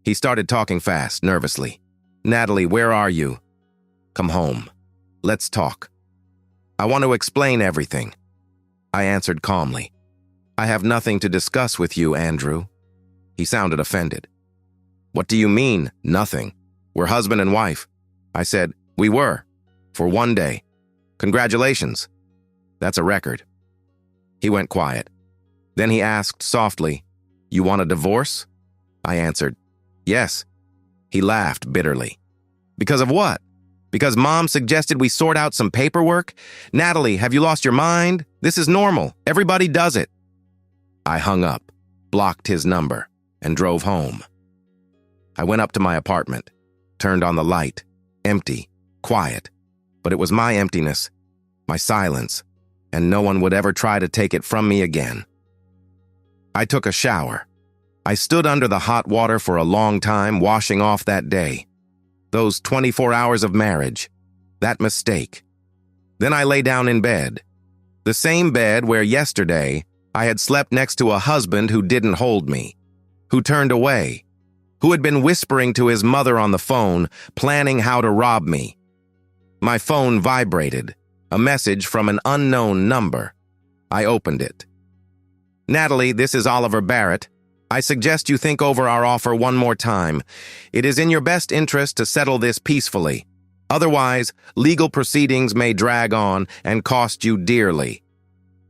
He started talking fast, nervously. "Natalie, where are you?" "Come home. Let's talk. I want to explain everything." I answered calmly. "I have nothing to discuss with you, Andrew." He sounded offended. "What do you mean, nothing? We're husband and wife." I said, "We were. For 1 day. Congratulations. That's a record." He went quiet. Then he asked softly, "You want a divorce?" I answered, "Yes." He laughed bitterly. "Because of what? Because Mom suggested we sort out some paperwork? Natalie, have you lost your mind? This is normal. Everybody does it." I hung up, blocked his number, and drove home. I went up to my apartment, turned on the light, empty, quiet. But it was my emptiness, my silence, and no one would ever try to take it from me again. I took a shower. I stood under the hot water for a long time, washing off that day. Those 24 hours of marriage. That mistake. Then I lay down in bed. The same bed where yesterday I had slept next to a husband who didn't hold me, who turned away, who had been whispering to his mother on the phone, planning how to rob me. My phone vibrated, a message from an unknown number. I opened it. "Natalie, this is Oliver Barrett. I suggest you think over our offer one more time. It is in your best interest to settle this peacefully. Otherwise, legal proceedings may drag on and cost you dearly.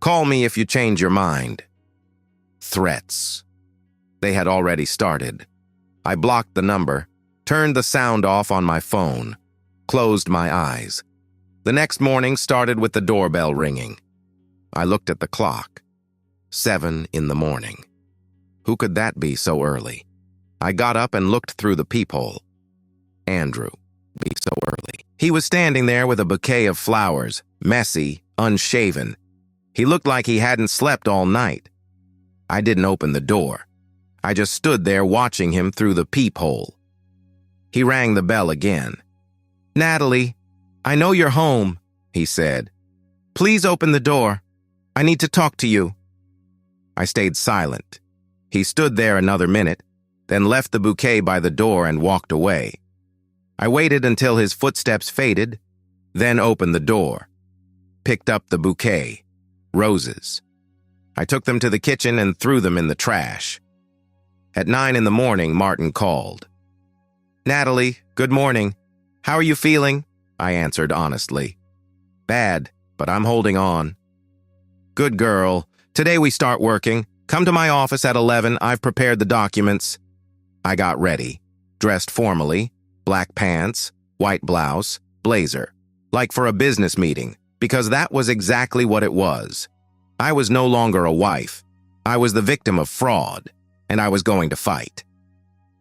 Call me if you change your mind." Threats. They had already started. I blocked the number, turned the sound off on my phone, closed my eyes. The next morning started with the doorbell ringing. I looked at the clock. 7 in the morning. Who could that be so early? I got up and looked through the peephole. Andrew. Be so early. He was standing there with a bouquet of flowers, messy, unshaven. He looked like he hadn't slept all night. I didn't open the door. I just stood there watching him through the peephole. He rang the bell again. "Natalie, I know you're home," he said. "Please open the door. I need to talk to you." I stayed silent. He stood there another minute, then left the bouquet by the door and walked away. I waited until his footsteps faded, then opened the door, picked up the bouquet, roses. I took them to the kitchen and threw them in the trash. At 9 in the morning, Martin called. "Natalie, good morning. How are you feeling?" I answered honestly. "Bad, but I'm holding on." "Good girl. Today we start working. Come to my office at 11. I've prepared the documents." I got ready, dressed formally, black pants, white blouse, blazer, like for a business meeting, because that was exactly what it was. I was no longer a wife. I was the victim of fraud, and I was going to fight.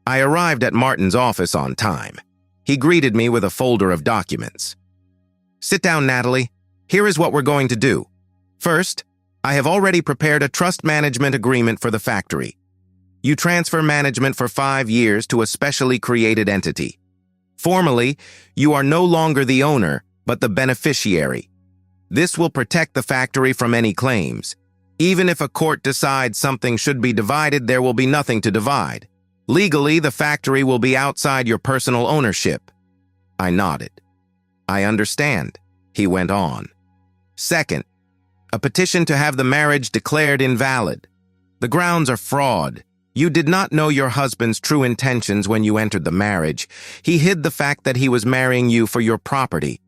I arrived at Martin's office on time. He greeted me with a folder of documents. "Sit down, Natalie. Here is what we're going to do. First, I have already prepared a trust management agreement for the factory. You transfer management for 5 years to a specially created entity. Formally, you are no longer the owner, but the beneficiary. This will protect the factory from any claims. Even if a court decides something should be divided, there will be nothing to divide. Legally, the factory will be outside your personal ownership." I nodded. "I understand," he went on. "Second, a petition to have the marriage declared invalid. The grounds are fraud. You did not know your husband's true intentions when you entered the marriage. He hid the fact that he was marrying you for your property.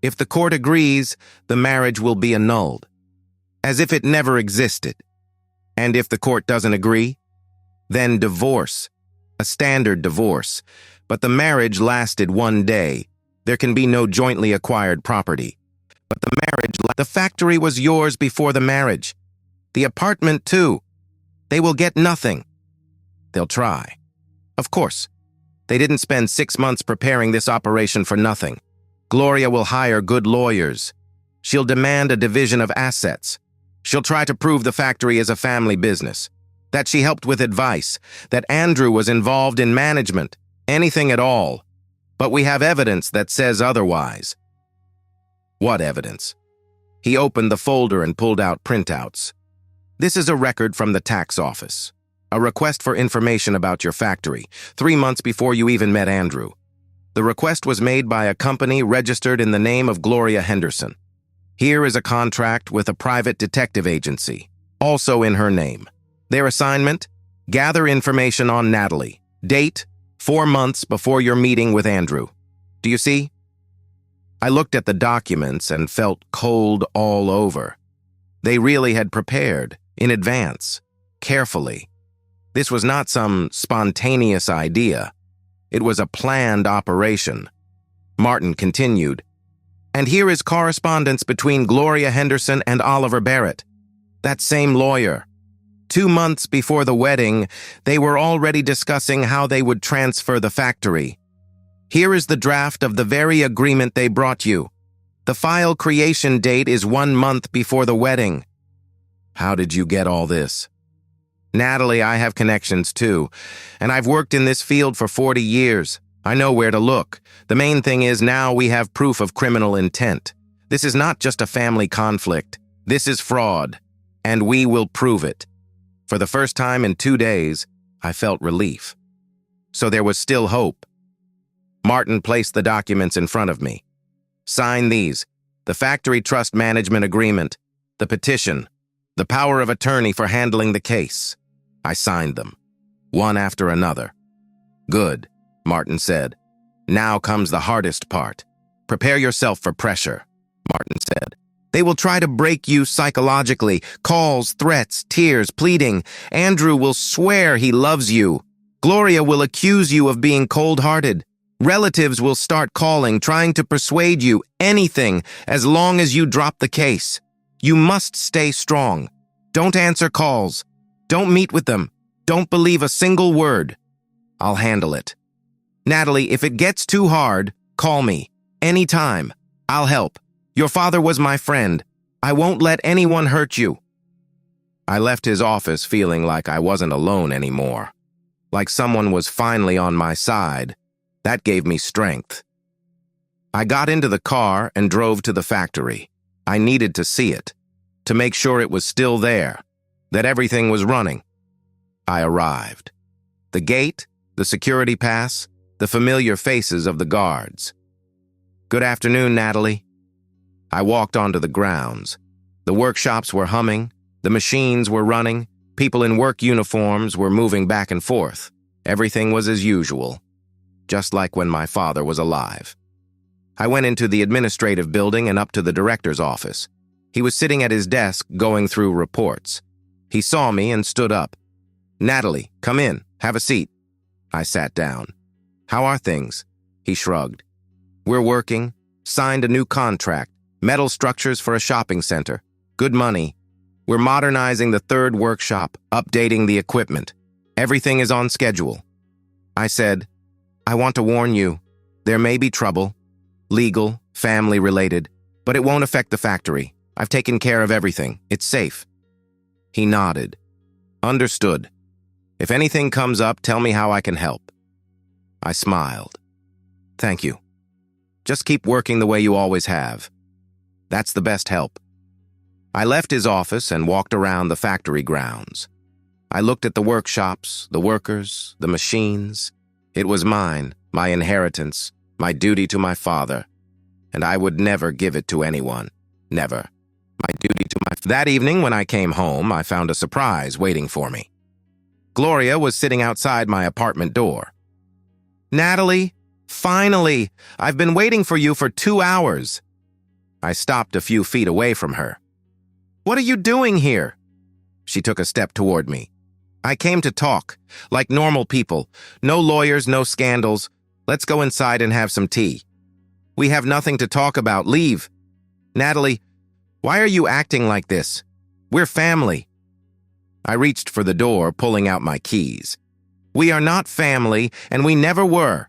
If the court agrees, the marriage will be annulled, as if it never existed. And if the court doesn't agree, then divorce, a standard divorce. But the marriage lasted 1 day. There can be no jointly acquired property. But the factory was yours before the marriage. The apartment, too. They will get nothing. They'll try. Of course, they didn't spend 6 months preparing this operation for nothing. Gloria will hire good lawyers. She'll demand a division of assets. She'll try to prove the factory is a family business, that she helped with advice, that Andrew was involved in management, anything at all. But we have evidence that says otherwise." "What evidence?" He opened the folder and pulled out printouts. "This is a record from the tax office. A request for information about your factory, 3 months before you even met Andrew. The request was made by a company registered in the name of Gloria Henderson. Here is a contract with a private detective agency, also in her name. Their assignment? Gather information on Natalie. Date? 4 months before your meeting with Andrew. Do you see?" I looked at the documents and felt cold all over. They really had prepared, in advance, carefully. This was not some spontaneous idea. It was a planned operation. Martin continued, "And here is correspondence between Gloria Henderson and Oliver Barrett, that same lawyer. 2 months before the wedding, they were already discussing how they would transfer the factory. Here is the draft of the very agreement they brought you. The file creation date is 1 month before the wedding." "How did you get all this?" "Natalie, I have connections too, and I've worked in this field for 40 years. I know where to look. The main thing is now we have proof of criminal intent. This is not just a family conflict. This is fraud, and we will prove it." For the first time in 2 days, I felt relief. So there was still hope. Martin placed the documents in front of me. "Sign these: the factory trust management agreement, the petition, the power of attorney for handling the case." I signed them, one after another. "Good," Martin said. "Now comes the hardest part. Prepare yourself for pressure," Martin said. "They will try to break you psychologically. Calls, threats, tears, pleading. Andrew will swear he loves you. Gloria will accuse you of being cold-hearted. Relatives will start calling, trying to persuade you anything as long as you drop the case. You must stay strong. Don't answer calls. Don't meet with them. Don't believe a single word. I'll handle it. Natalie, if it gets too hard, call me. Anytime. I'll help. Your father was my friend. I won't let anyone hurt you. I left his office feeling like I wasn't alone anymore. Like someone was finally on my side. That gave me strength. I got into the car and drove to the factory. I needed to see it, to make sure it was still there, that everything was running. I arrived. The gate, the security pass, the familiar faces of the guards. Good afternoon, Natalie. I walked onto the grounds. The workshops were humming, the machines were running, people in work uniforms were moving back and forth. Everything was as usual, just like when my father was alive. I went into the administrative building and up to the director's office. He was sitting at his desk going through reports. He saw me and stood up. Natalie, come in, have a seat. I sat down. How are things? He shrugged. We're working, signed a new contract, metal structures for a shopping center, good money. We're modernizing the third workshop, updating the equipment. Everything is on schedule. I said, I want to warn you, there may be trouble, legal, family-related, but it won't affect the factory. I've taken care of everything. It's safe. He nodded. Understood. If anything comes up, tell me how I can help. I smiled. Thank you. Just keep working the way you always have. That's the best help. I left his office and walked around the factory grounds. I looked at the workshops, the workers, the machines. It was mine, my inheritance, my duty to my father, and I would never give it to anyone. Never. My duty to my... That evening, when I came home, I found a surprise waiting for me. Gloria was sitting outside my apartment door. Natalie, finally! I've been waiting for you for 2 hours. I stopped a few feet away from her. What are you doing here? She took a step toward me. I came to talk, like normal people. No lawyers, no scandals. Let's go inside and have some tea. We have nothing to talk about. Leave. Natalie, why are you acting like this? We're family. I reached for the door, pulling out my keys. We are not family, and we never were.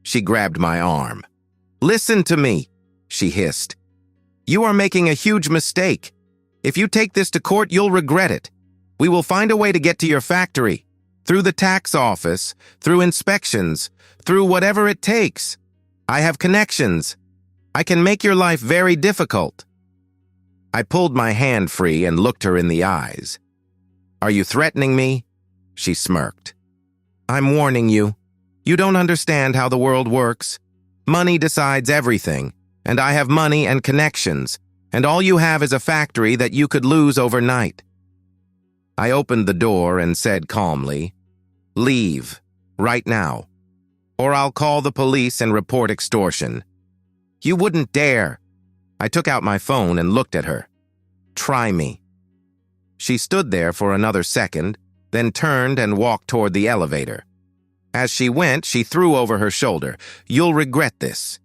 She grabbed my arm. Listen to me, she hissed. You are making a huge mistake. If you take this to court, you'll regret it. We will find a way to get to your factory. Through the tax office, through inspections, through whatever it takes. I have connections. I can make your life very difficult. I pulled my hand free and looked her in the eyes. Are you threatening me? She smirked. I'm warning you. You don't understand how the world works. Money decides everything, and I have money and connections, and all you have is a factory that you could lose overnight. I opened the door and said calmly, Leave, right now, or I'll call the police and report extortion. You wouldn't dare. I took out my phone and looked at her. Try me. She stood there for another second, then turned and walked toward the elevator. As she went, she threw over her shoulder. You'll regret this.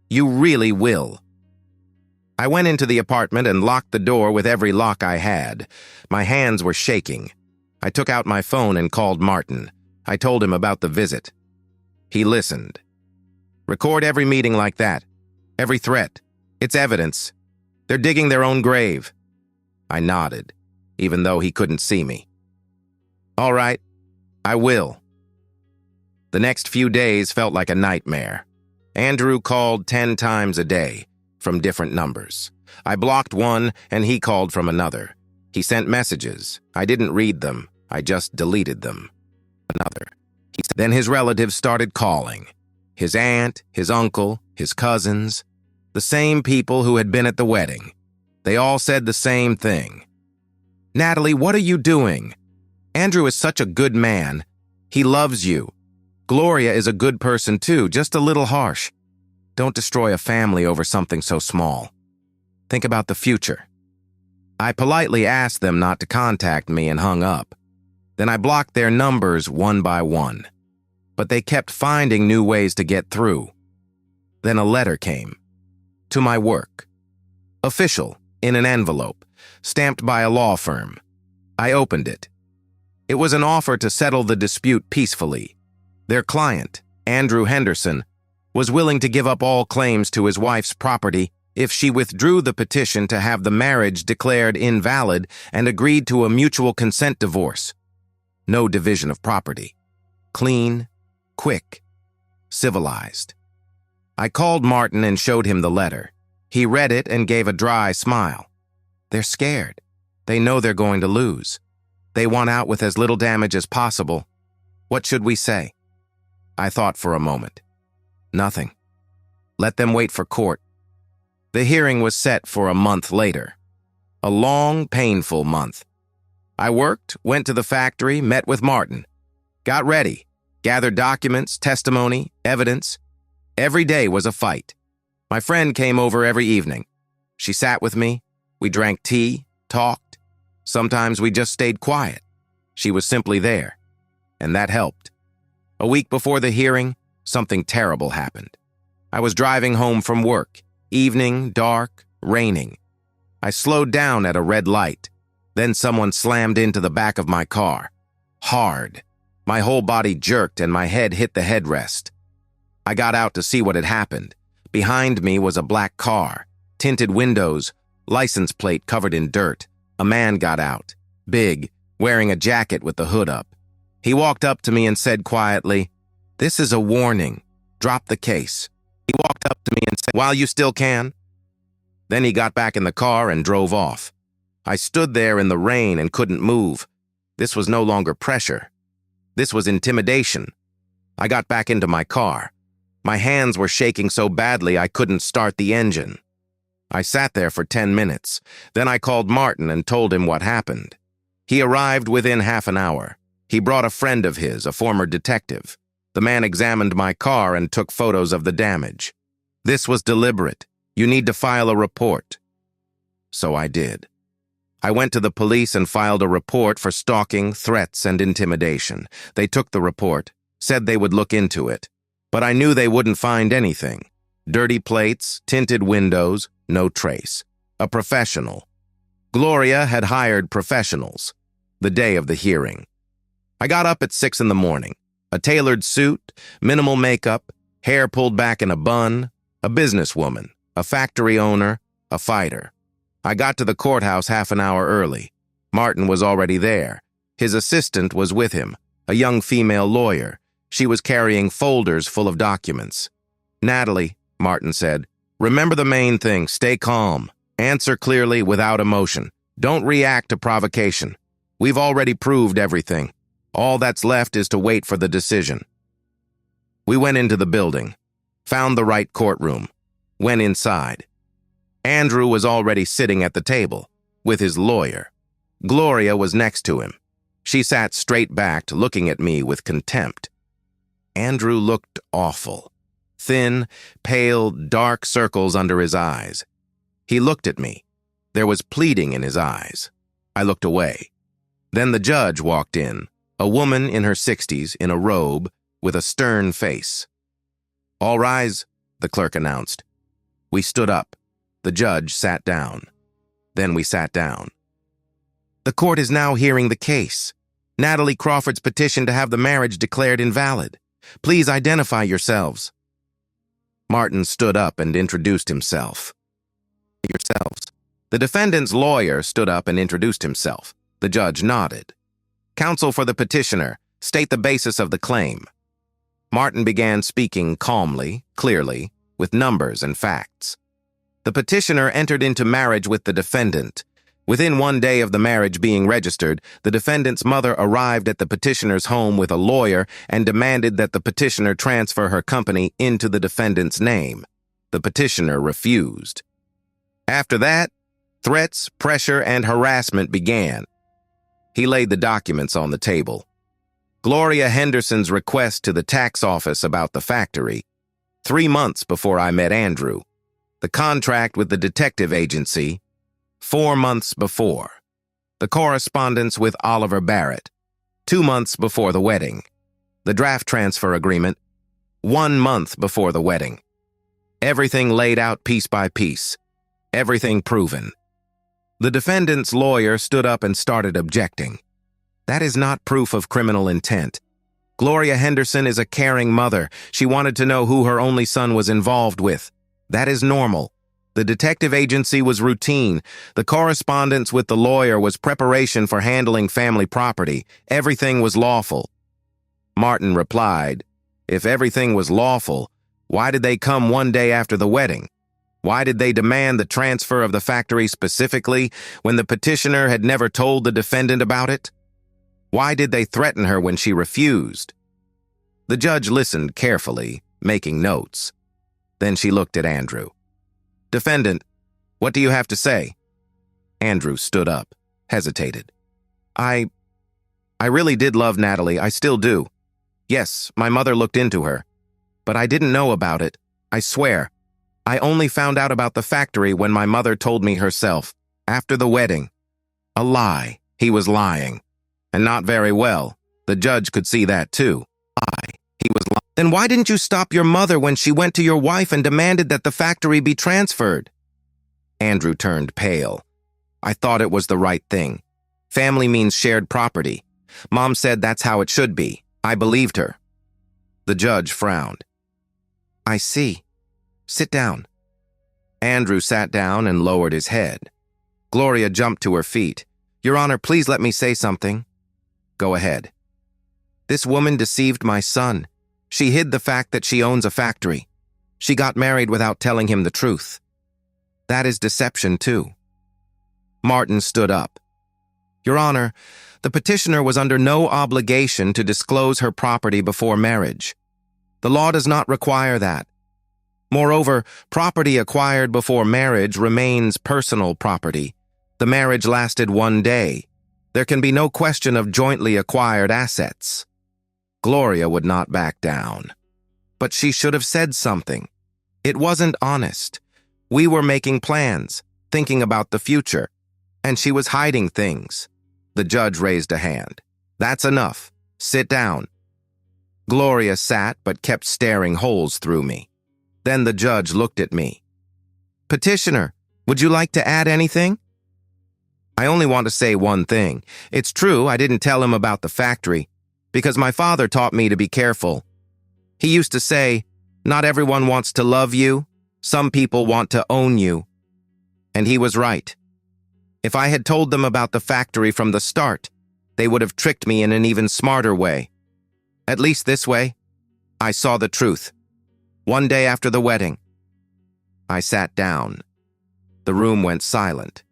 You really will. I went into the apartment and locked the door with every lock I had. My hands were shaking. I took out my phone and called Martin. I told him about the visit. He listened. Record every meeting like that. Every threat. It's evidence. They're digging their own grave. I nodded, even though he couldn't see me. All right, I will. The next few days felt like a nightmare. Andrew called 10 times a day, from different numbers. I blocked one, and he called from another. He sent messages. I didn't read them. I just deleted them. Another. Then his relatives started calling. His aunt, his uncle, his cousins. The same people who had been at the wedding. They all said the same thing. Natalie, what are you doing? Andrew is such a good man. He loves you. Gloria is a good person too, just a little harsh. Don't destroy a family over something so small. Think about the future. I politely asked them not to contact me and hung up. Then I blocked their numbers one by one. but they kept finding new ways to get through. Then a letter came. To my work. Official, in an envelope, stamped by a law firm. I opened it. It was an offer to settle the dispute peacefully. Their client, Andrew Henderson, was willing to give up all claims to his wife's property if she withdrew the petition to have the marriage declared invalid and agreed to a mutual consent divorce. No division of property. Clean, quick, civilized. I called Martin and showed him the letter. He read it and gave a dry smile. They're scared. They know they're going to lose. They want out with as little damage as possible. What should we say? I thought for a moment. Nothing. Let them wait for court. The hearing was set for a month later. A long, painful month. I worked, went to the factory, met with Martin. Got ready, gathered documents, testimony, evidence. Every day was a fight. My friend came over every evening. She sat with me. We drank tea, talked. Sometimes we just stayed quiet. She was simply there, and that helped. A week before the hearing, something terrible happened. I was driving home from work. Evening, dark, raining. I slowed down at a red light. Then someone slammed into the back of my car. Hard. My whole body jerked and my head hit the headrest. I got out to see what had happened. Behind me was a black car, tinted windows, license plate covered in dirt. A man got out, big, wearing a jacket with the hood up. He walked up to me and said quietly, "This is a warning. Drop the case." He walked up to me and said, "While you still can." Then he got back in the car and drove off. I stood there in the rain and couldn't move. This was no longer pressure. This was intimidation. I got back into my car. My hands were shaking so badly I couldn't start the engine. I sat there for 10 minutes. Then I called Martin and told him what happened. He arrived within half an hour. He brought a friend of his, a former detective. The man examined my car and took photos of the damage. "This was deliberate. You need to file a report." So I did. I went to the police and filed a report for stalking, threats, and intimidation. They took the report, said they would look into it. But I knew they wouldn't find anything. Dirty plates, tinted windows, no trace. A professional. Gloria had hired professionals. The day of the hearing. I got up at 6 in the morning. A tailored suit, minimal makeup, hair pulled back in a bun, a businesswoman, a factory owner, a fighter. I got to the courthouse half an hour early. Martin was already there. His assistant was with him, a young female lawyer. She was carrying folders full of documents. "Natalie," Martin said, "remember the main thing. Stay calm. Answer clearly without emotion. Don't react to provocation. We've already proved everything. All that's left is to wait for the decision." We went into the building, found the right courtroom, went inside. Andrew was already sitting at the table, with his lawyer. Gloria was next to him. She sat straight-backed, looking at me with contempt. Andrew looked awful. Thin, pale, dark circles under his eyes. He looked at me. There was pleading in his eyes. I looked away. Then the judge walked in, a woman in her 60s, in a robe, with a stern face. "All rise," the clerk announced. We stood up. The judge sat down. Then we sat down. "The court is now hearing the case. Natalie Crawford's petition to have the marriage declared invalid. Please identify yourselves." Martin stood up and introduced himself. "Yourselves." The defendant's lawyer stood up and introduced himself. The judge nodded. "Counsel for the petitioner, state the basis of the claim." Martin began speaking calmly, clearly, with numbers and facts. The petitioner entered into marriage with the defendant. Within 1 day of the marriage being registered, the defendant's mother arrived at the petitioner's home with a lawyer and demanded that the petitioner transfer her company into the defendant's name. The petitioner refused. After that, threats, pressure, and harassment began. He laid the documents on the table. Gloria Henderson's request to the tax office about the factory. 3 months before I met Andrew. The contract with the detective agency. 4 months before. The correspondence with Oliver Barrett. 2 months before the wedding. The draft transfer agreement, 1 month before the wedding. Everything laid out piece by piece. Everything proven. The defendant's lawyer stood up and started objecting. That is not proof of criminal intent. Gloria Henderson is a caring mother. She wanted to know who her only son was involved with. That is normal. The detective agency was routine. The correspondence with the lawyer was preparation for handling family property. Everything was lawful. Martin replied, "If everything was lawful, why did they come 1 day after the wedding? Why did they demand the transfer of the factory specifically when the petitioner had never told the defendant about it? Why did they threaten her when she refused?" The judge listened carefully, making notes. Then she looked at Andrew. "Defendant, what do you have to say?" Andrew stood up, hesitated. I really did love Natalie, I still do. Yes, my mother looked into her. But I didn't know about it, I swear. I only found out about the factory when my mother told me herself, after the wedding. A lie. He was lying. And not very well. The judge could see that too. He was lying. Then why didn't you stop your mother when she went to your wife and demanded that the factory be transferred? Andrew turned pale. I thought it was the right thing. Family means shared property. Mom said that's how it should be. I believed her. The judge frowned. I see. Sit down. Andrew sat down and lowered his head. Gloria jumped to her feet. Your Honor, please let me say something. Go ahead. This woman deceived my son. She hid the fact that she owns a factory. She got married without telling him the truth. That is deception, too. Martin stood up. Your Honor, the petitioner was under no obligation to disclose her property before marriage. The law does not require that. Moreover, property acquired before marriage remains personal property. The marriage lasted 1 day. There can be no question of jointly acquired assets. Gloria would not back down. But she should have said something. It wasn't honest. We were making plans, thinking about the future, and she was hiding things. The judge raised a hand. That's enough. Sit down. Gloria sat but kept staring holes through me. Then the judge looked at me. Petitioner, would you like to add anything? I only want to say one thing. It's true I didn't tell him about the factory, because my father taught me to be careful. He used to say, not everyone wants to love you, some people want to own you. And he was right. If I had told them about the factory from the start, they would have tricked me in an even smarter way. At least this way, I saw the truth. 1 day after the wedding. I sat down. The room went silent.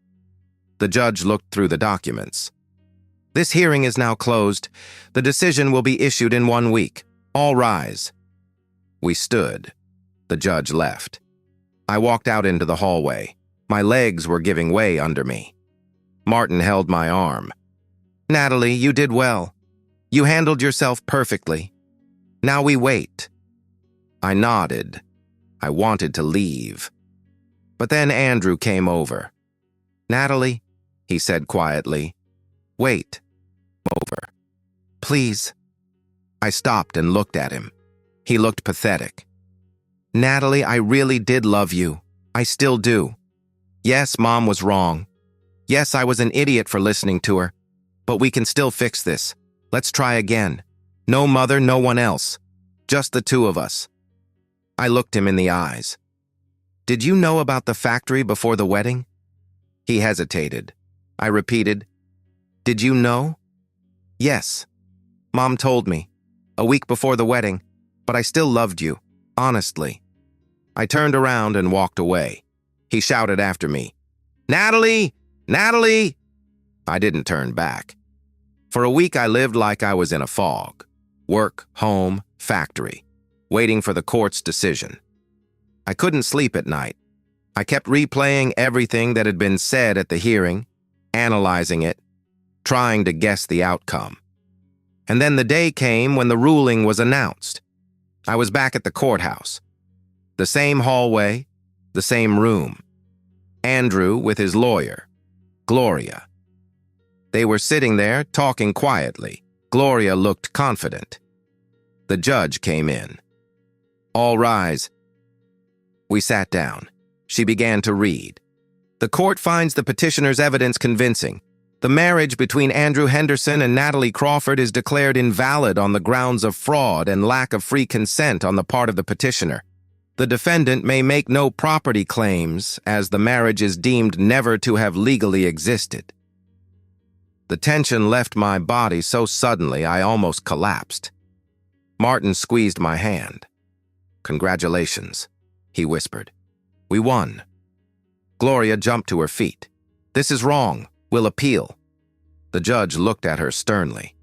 The judge looked through the documents. This hearing is now closed. The decision will be issued in 1 week. All rise. We stood. The judge left. I walked out into the hallway. My legs were giving way under me. Martin held my arm. Natalie, you did well. You handled yourself perfectly. Now we wait. I nodded. I wanted to leave. But then Andrew came over. Natalie, he said quietly, wait. Over. Please. I stopped and looked at him. He looked pathetic. Natalie, I really did love you. I still do. Yes, Mom was wrong. Yes, I was an idiot for listening to her. But we can still fix this. Let's try again. No mother, no one else. Just the two of us. I looked him in the eyes. Did you know about the factory before the wedding? He hesitated. I repeated, did you know? Yes. Mom told me. A week before the wedding. But I still loved you. Honestly. I turned around and walked away. He shouted after me, Natalie! Natalie! I didn't turn back. For a week I lived like I was in a fog. Work, home, factory. Waiting for the court's decision. I couldn't sleep at night. I kept replaying everything that had been said at the hearing, analyzing it, trying to guess the outcome. And then the day came when the ruling was announced. I was back at the courthouse. The same hallway, the same room. Andrew with his lawyer, Gloria. They were sitting there, talking quietly. Gloria looked confident. The judge came in. "All rise." We sat down. She began to read. "The court finds the petitioner's evidence convincing. The marriage between Andrew Henderson and Natalie Crawford is declared invalid on the grounds of fraud and lack of free consent on the part of the petitioner. The defendant may make no property claims, as the marriage is deemed never to have legally existed." The tension left my body so suddenly I almost collapsed. Martin squeezed my hand. "Congratulations," he whispered. "We won." Gloria jumped to her feet. "This is wrong. We'll appeal." The judge looked at her sternly.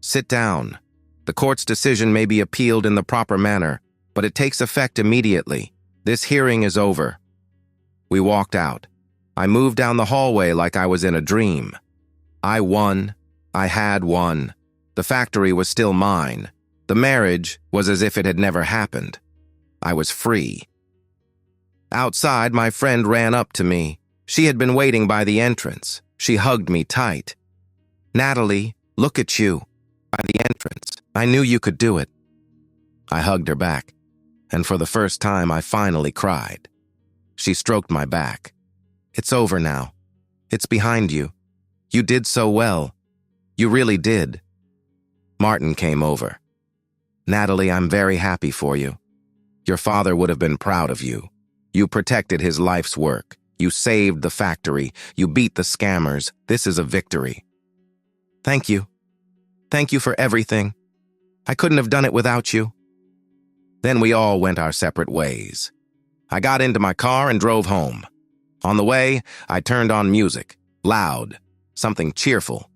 "Sit down. The court's decision may be appealed in the proper manner, but it takes effect immediately. This hearing is over." We walked out. I moved down the hallway like I was in a dream. I won. I had won. The factory was still mine. The marriage was as if it had never happened. I was free. Outside, my friend ran up to me. She had been waiting by the entrance. She hugged me tight. "Natalie, look at you." By the entrance. "I knew you could do it." I hugged her back, and for the first time I finally cried. She stroked my back. "It's over now. It's behind you. You did so well. You really did." Martin came over. "Natalie, I'm very happy for you. Your father would have been proud of you. You protected his life's work. You saved the factory. You beat the scammers. This is a victory." "Thank you. Thank you for everything. I couldn't have done it without you." Then we all went our separate ways. I got into my car and drove home. On the way, I turned on music, loud, something cheerful.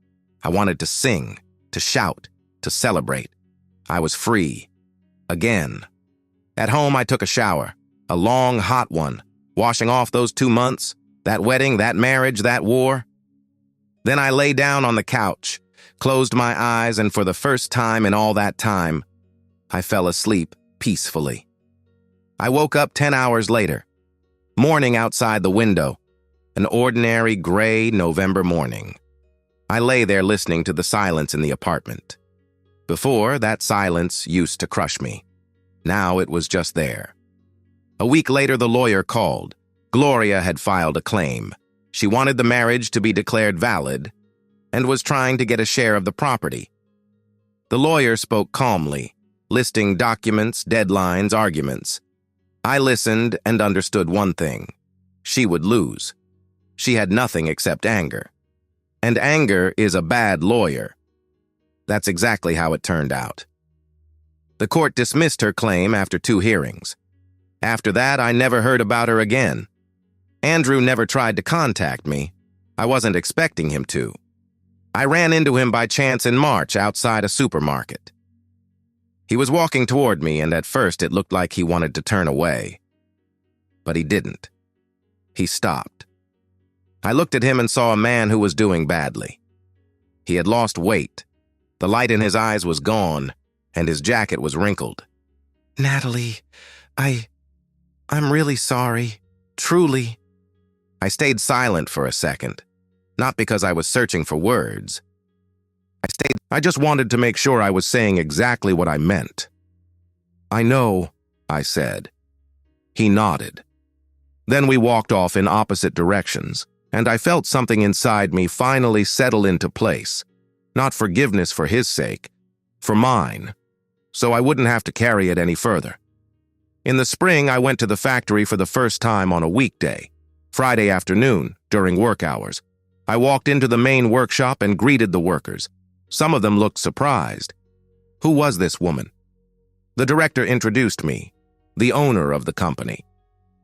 I wanted to sing, to shout, to celebrate. I was free. Again. At home, I took a shower, a long, hot one, washing off those 2 months, that wedding, that marriage, that war. Then I lay down on the couch, closed my eyes, and for the first time in all that time, I fell asleep peacefully. I woke up 10 hours later. Morning outside the window. An ordinary gray November morning. I lay there listening to the silence in the apartment. Before, that silence used to crush me. Now it was just there. A week later, the lawyer called. Gloria had filed a claim. She wanted the marriage to be declared valid and was trying to get a share of the property. The lawyer spoke calmly, listing documents, deadlines, arguments. I listened and understood one thing. She would lose. She had nothing except anger. And anger is a bad lawyer. That's exactly how it turned out. The court dismissed her claim after 2 hearings. After that, I never heard about her again. Andrew never tried to contact me. I wasn't expecting him to. I ran into him by chance in March outside a supermarket. He was walking toward me, and at first it looked like he wanted to turn away. But he didn't. He stopped. I looked at him and saw a man who was doing badly. He had lost weight. The light in his eyes was gone, and his jacket was wrinkled. "Natalie, I'm really sorry. Truly." I stayed silent for a second, not because I was searching for words. I just wanted to make sure I was saying exactly what I meant. "I know," I said. He nodded. Then we walked off in opposite directions, and I felt something inside me finally settle into place. Not forgiveness for his sake, for mine, so I wouldn't have to carry it any further. In the spring, I went to the factory for the first time on a weekday, Friday afternoon, during work hours. I walked into the main workshop and greeted the workers. Some of them looked surprised. Who was this woman? The director introduced me, the owner of the company.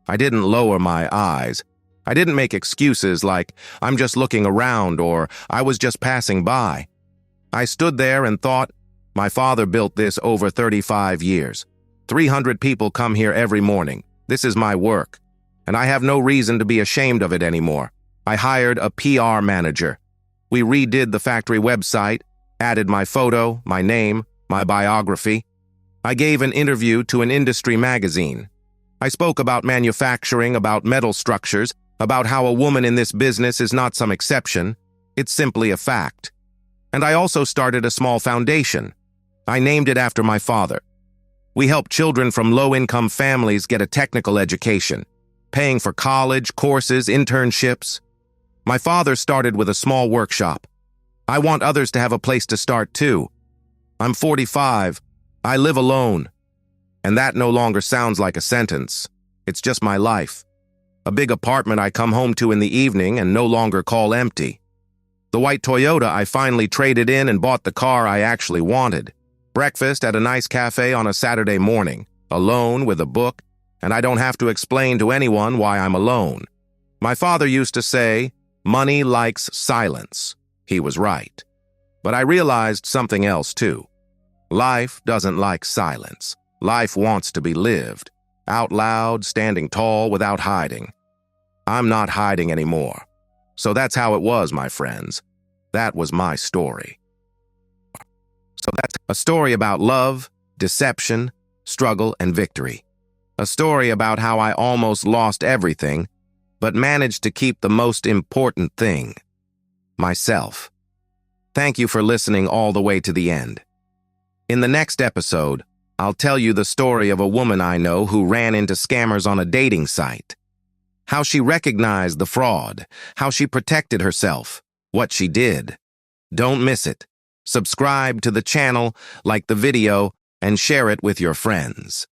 I didn't lower my eyes. I didn't make excuses like, "I'm just looking around," or "I was just passing by." I stood there and thought, my father built this over 35 years. 300 people come here every morning. This is my work, and I have no reason to be ashamed of it anymore. I hired a PR manager. We redid the factory website, added my photo, my name, my biography. I gave an interview to an industry magazine. I spoke about manufacturing, about metal structures, about how a woman in this business is not some exception. It's simply a fact. And I also started a small foundation. I named it after my father. We help children from low-income families get a technical education, paying for college, courses, internships. My father started with a small workshop. I want others to have a place to start too. I'm 45. I live alone. And that no longer sounds like a sentence. It's just my life. A big apartment I come home to in the evening and no longer call empty. The white Toyota I finally traded in and bought the car I actually wanted. Breakfast at a nice cafe on a Saturday morning, alone with a book, and I don't have to explain to anyone why I'm alone. My father used to say, "Money likes silence." He was right. But I realized something else too. Life doesn't like silence. Life wants to be lived, out loud, standing tall without hiding. I'm not hiding anymore. So that's how it was, my friends. That was my story. So that's a story about love, deception, struggle, and victory. A story about how I almost lost everything, but managed to keep the most important thing, myself. Thank you for listening all the way to the end. In the next episode, I'll tell you the story of a woman I know who ran into scammers on a dating site. How she recognized the fraud, how she protected herself, what she did. Don't miss it. Subscribe to the channel, like the video, and share it with your friends.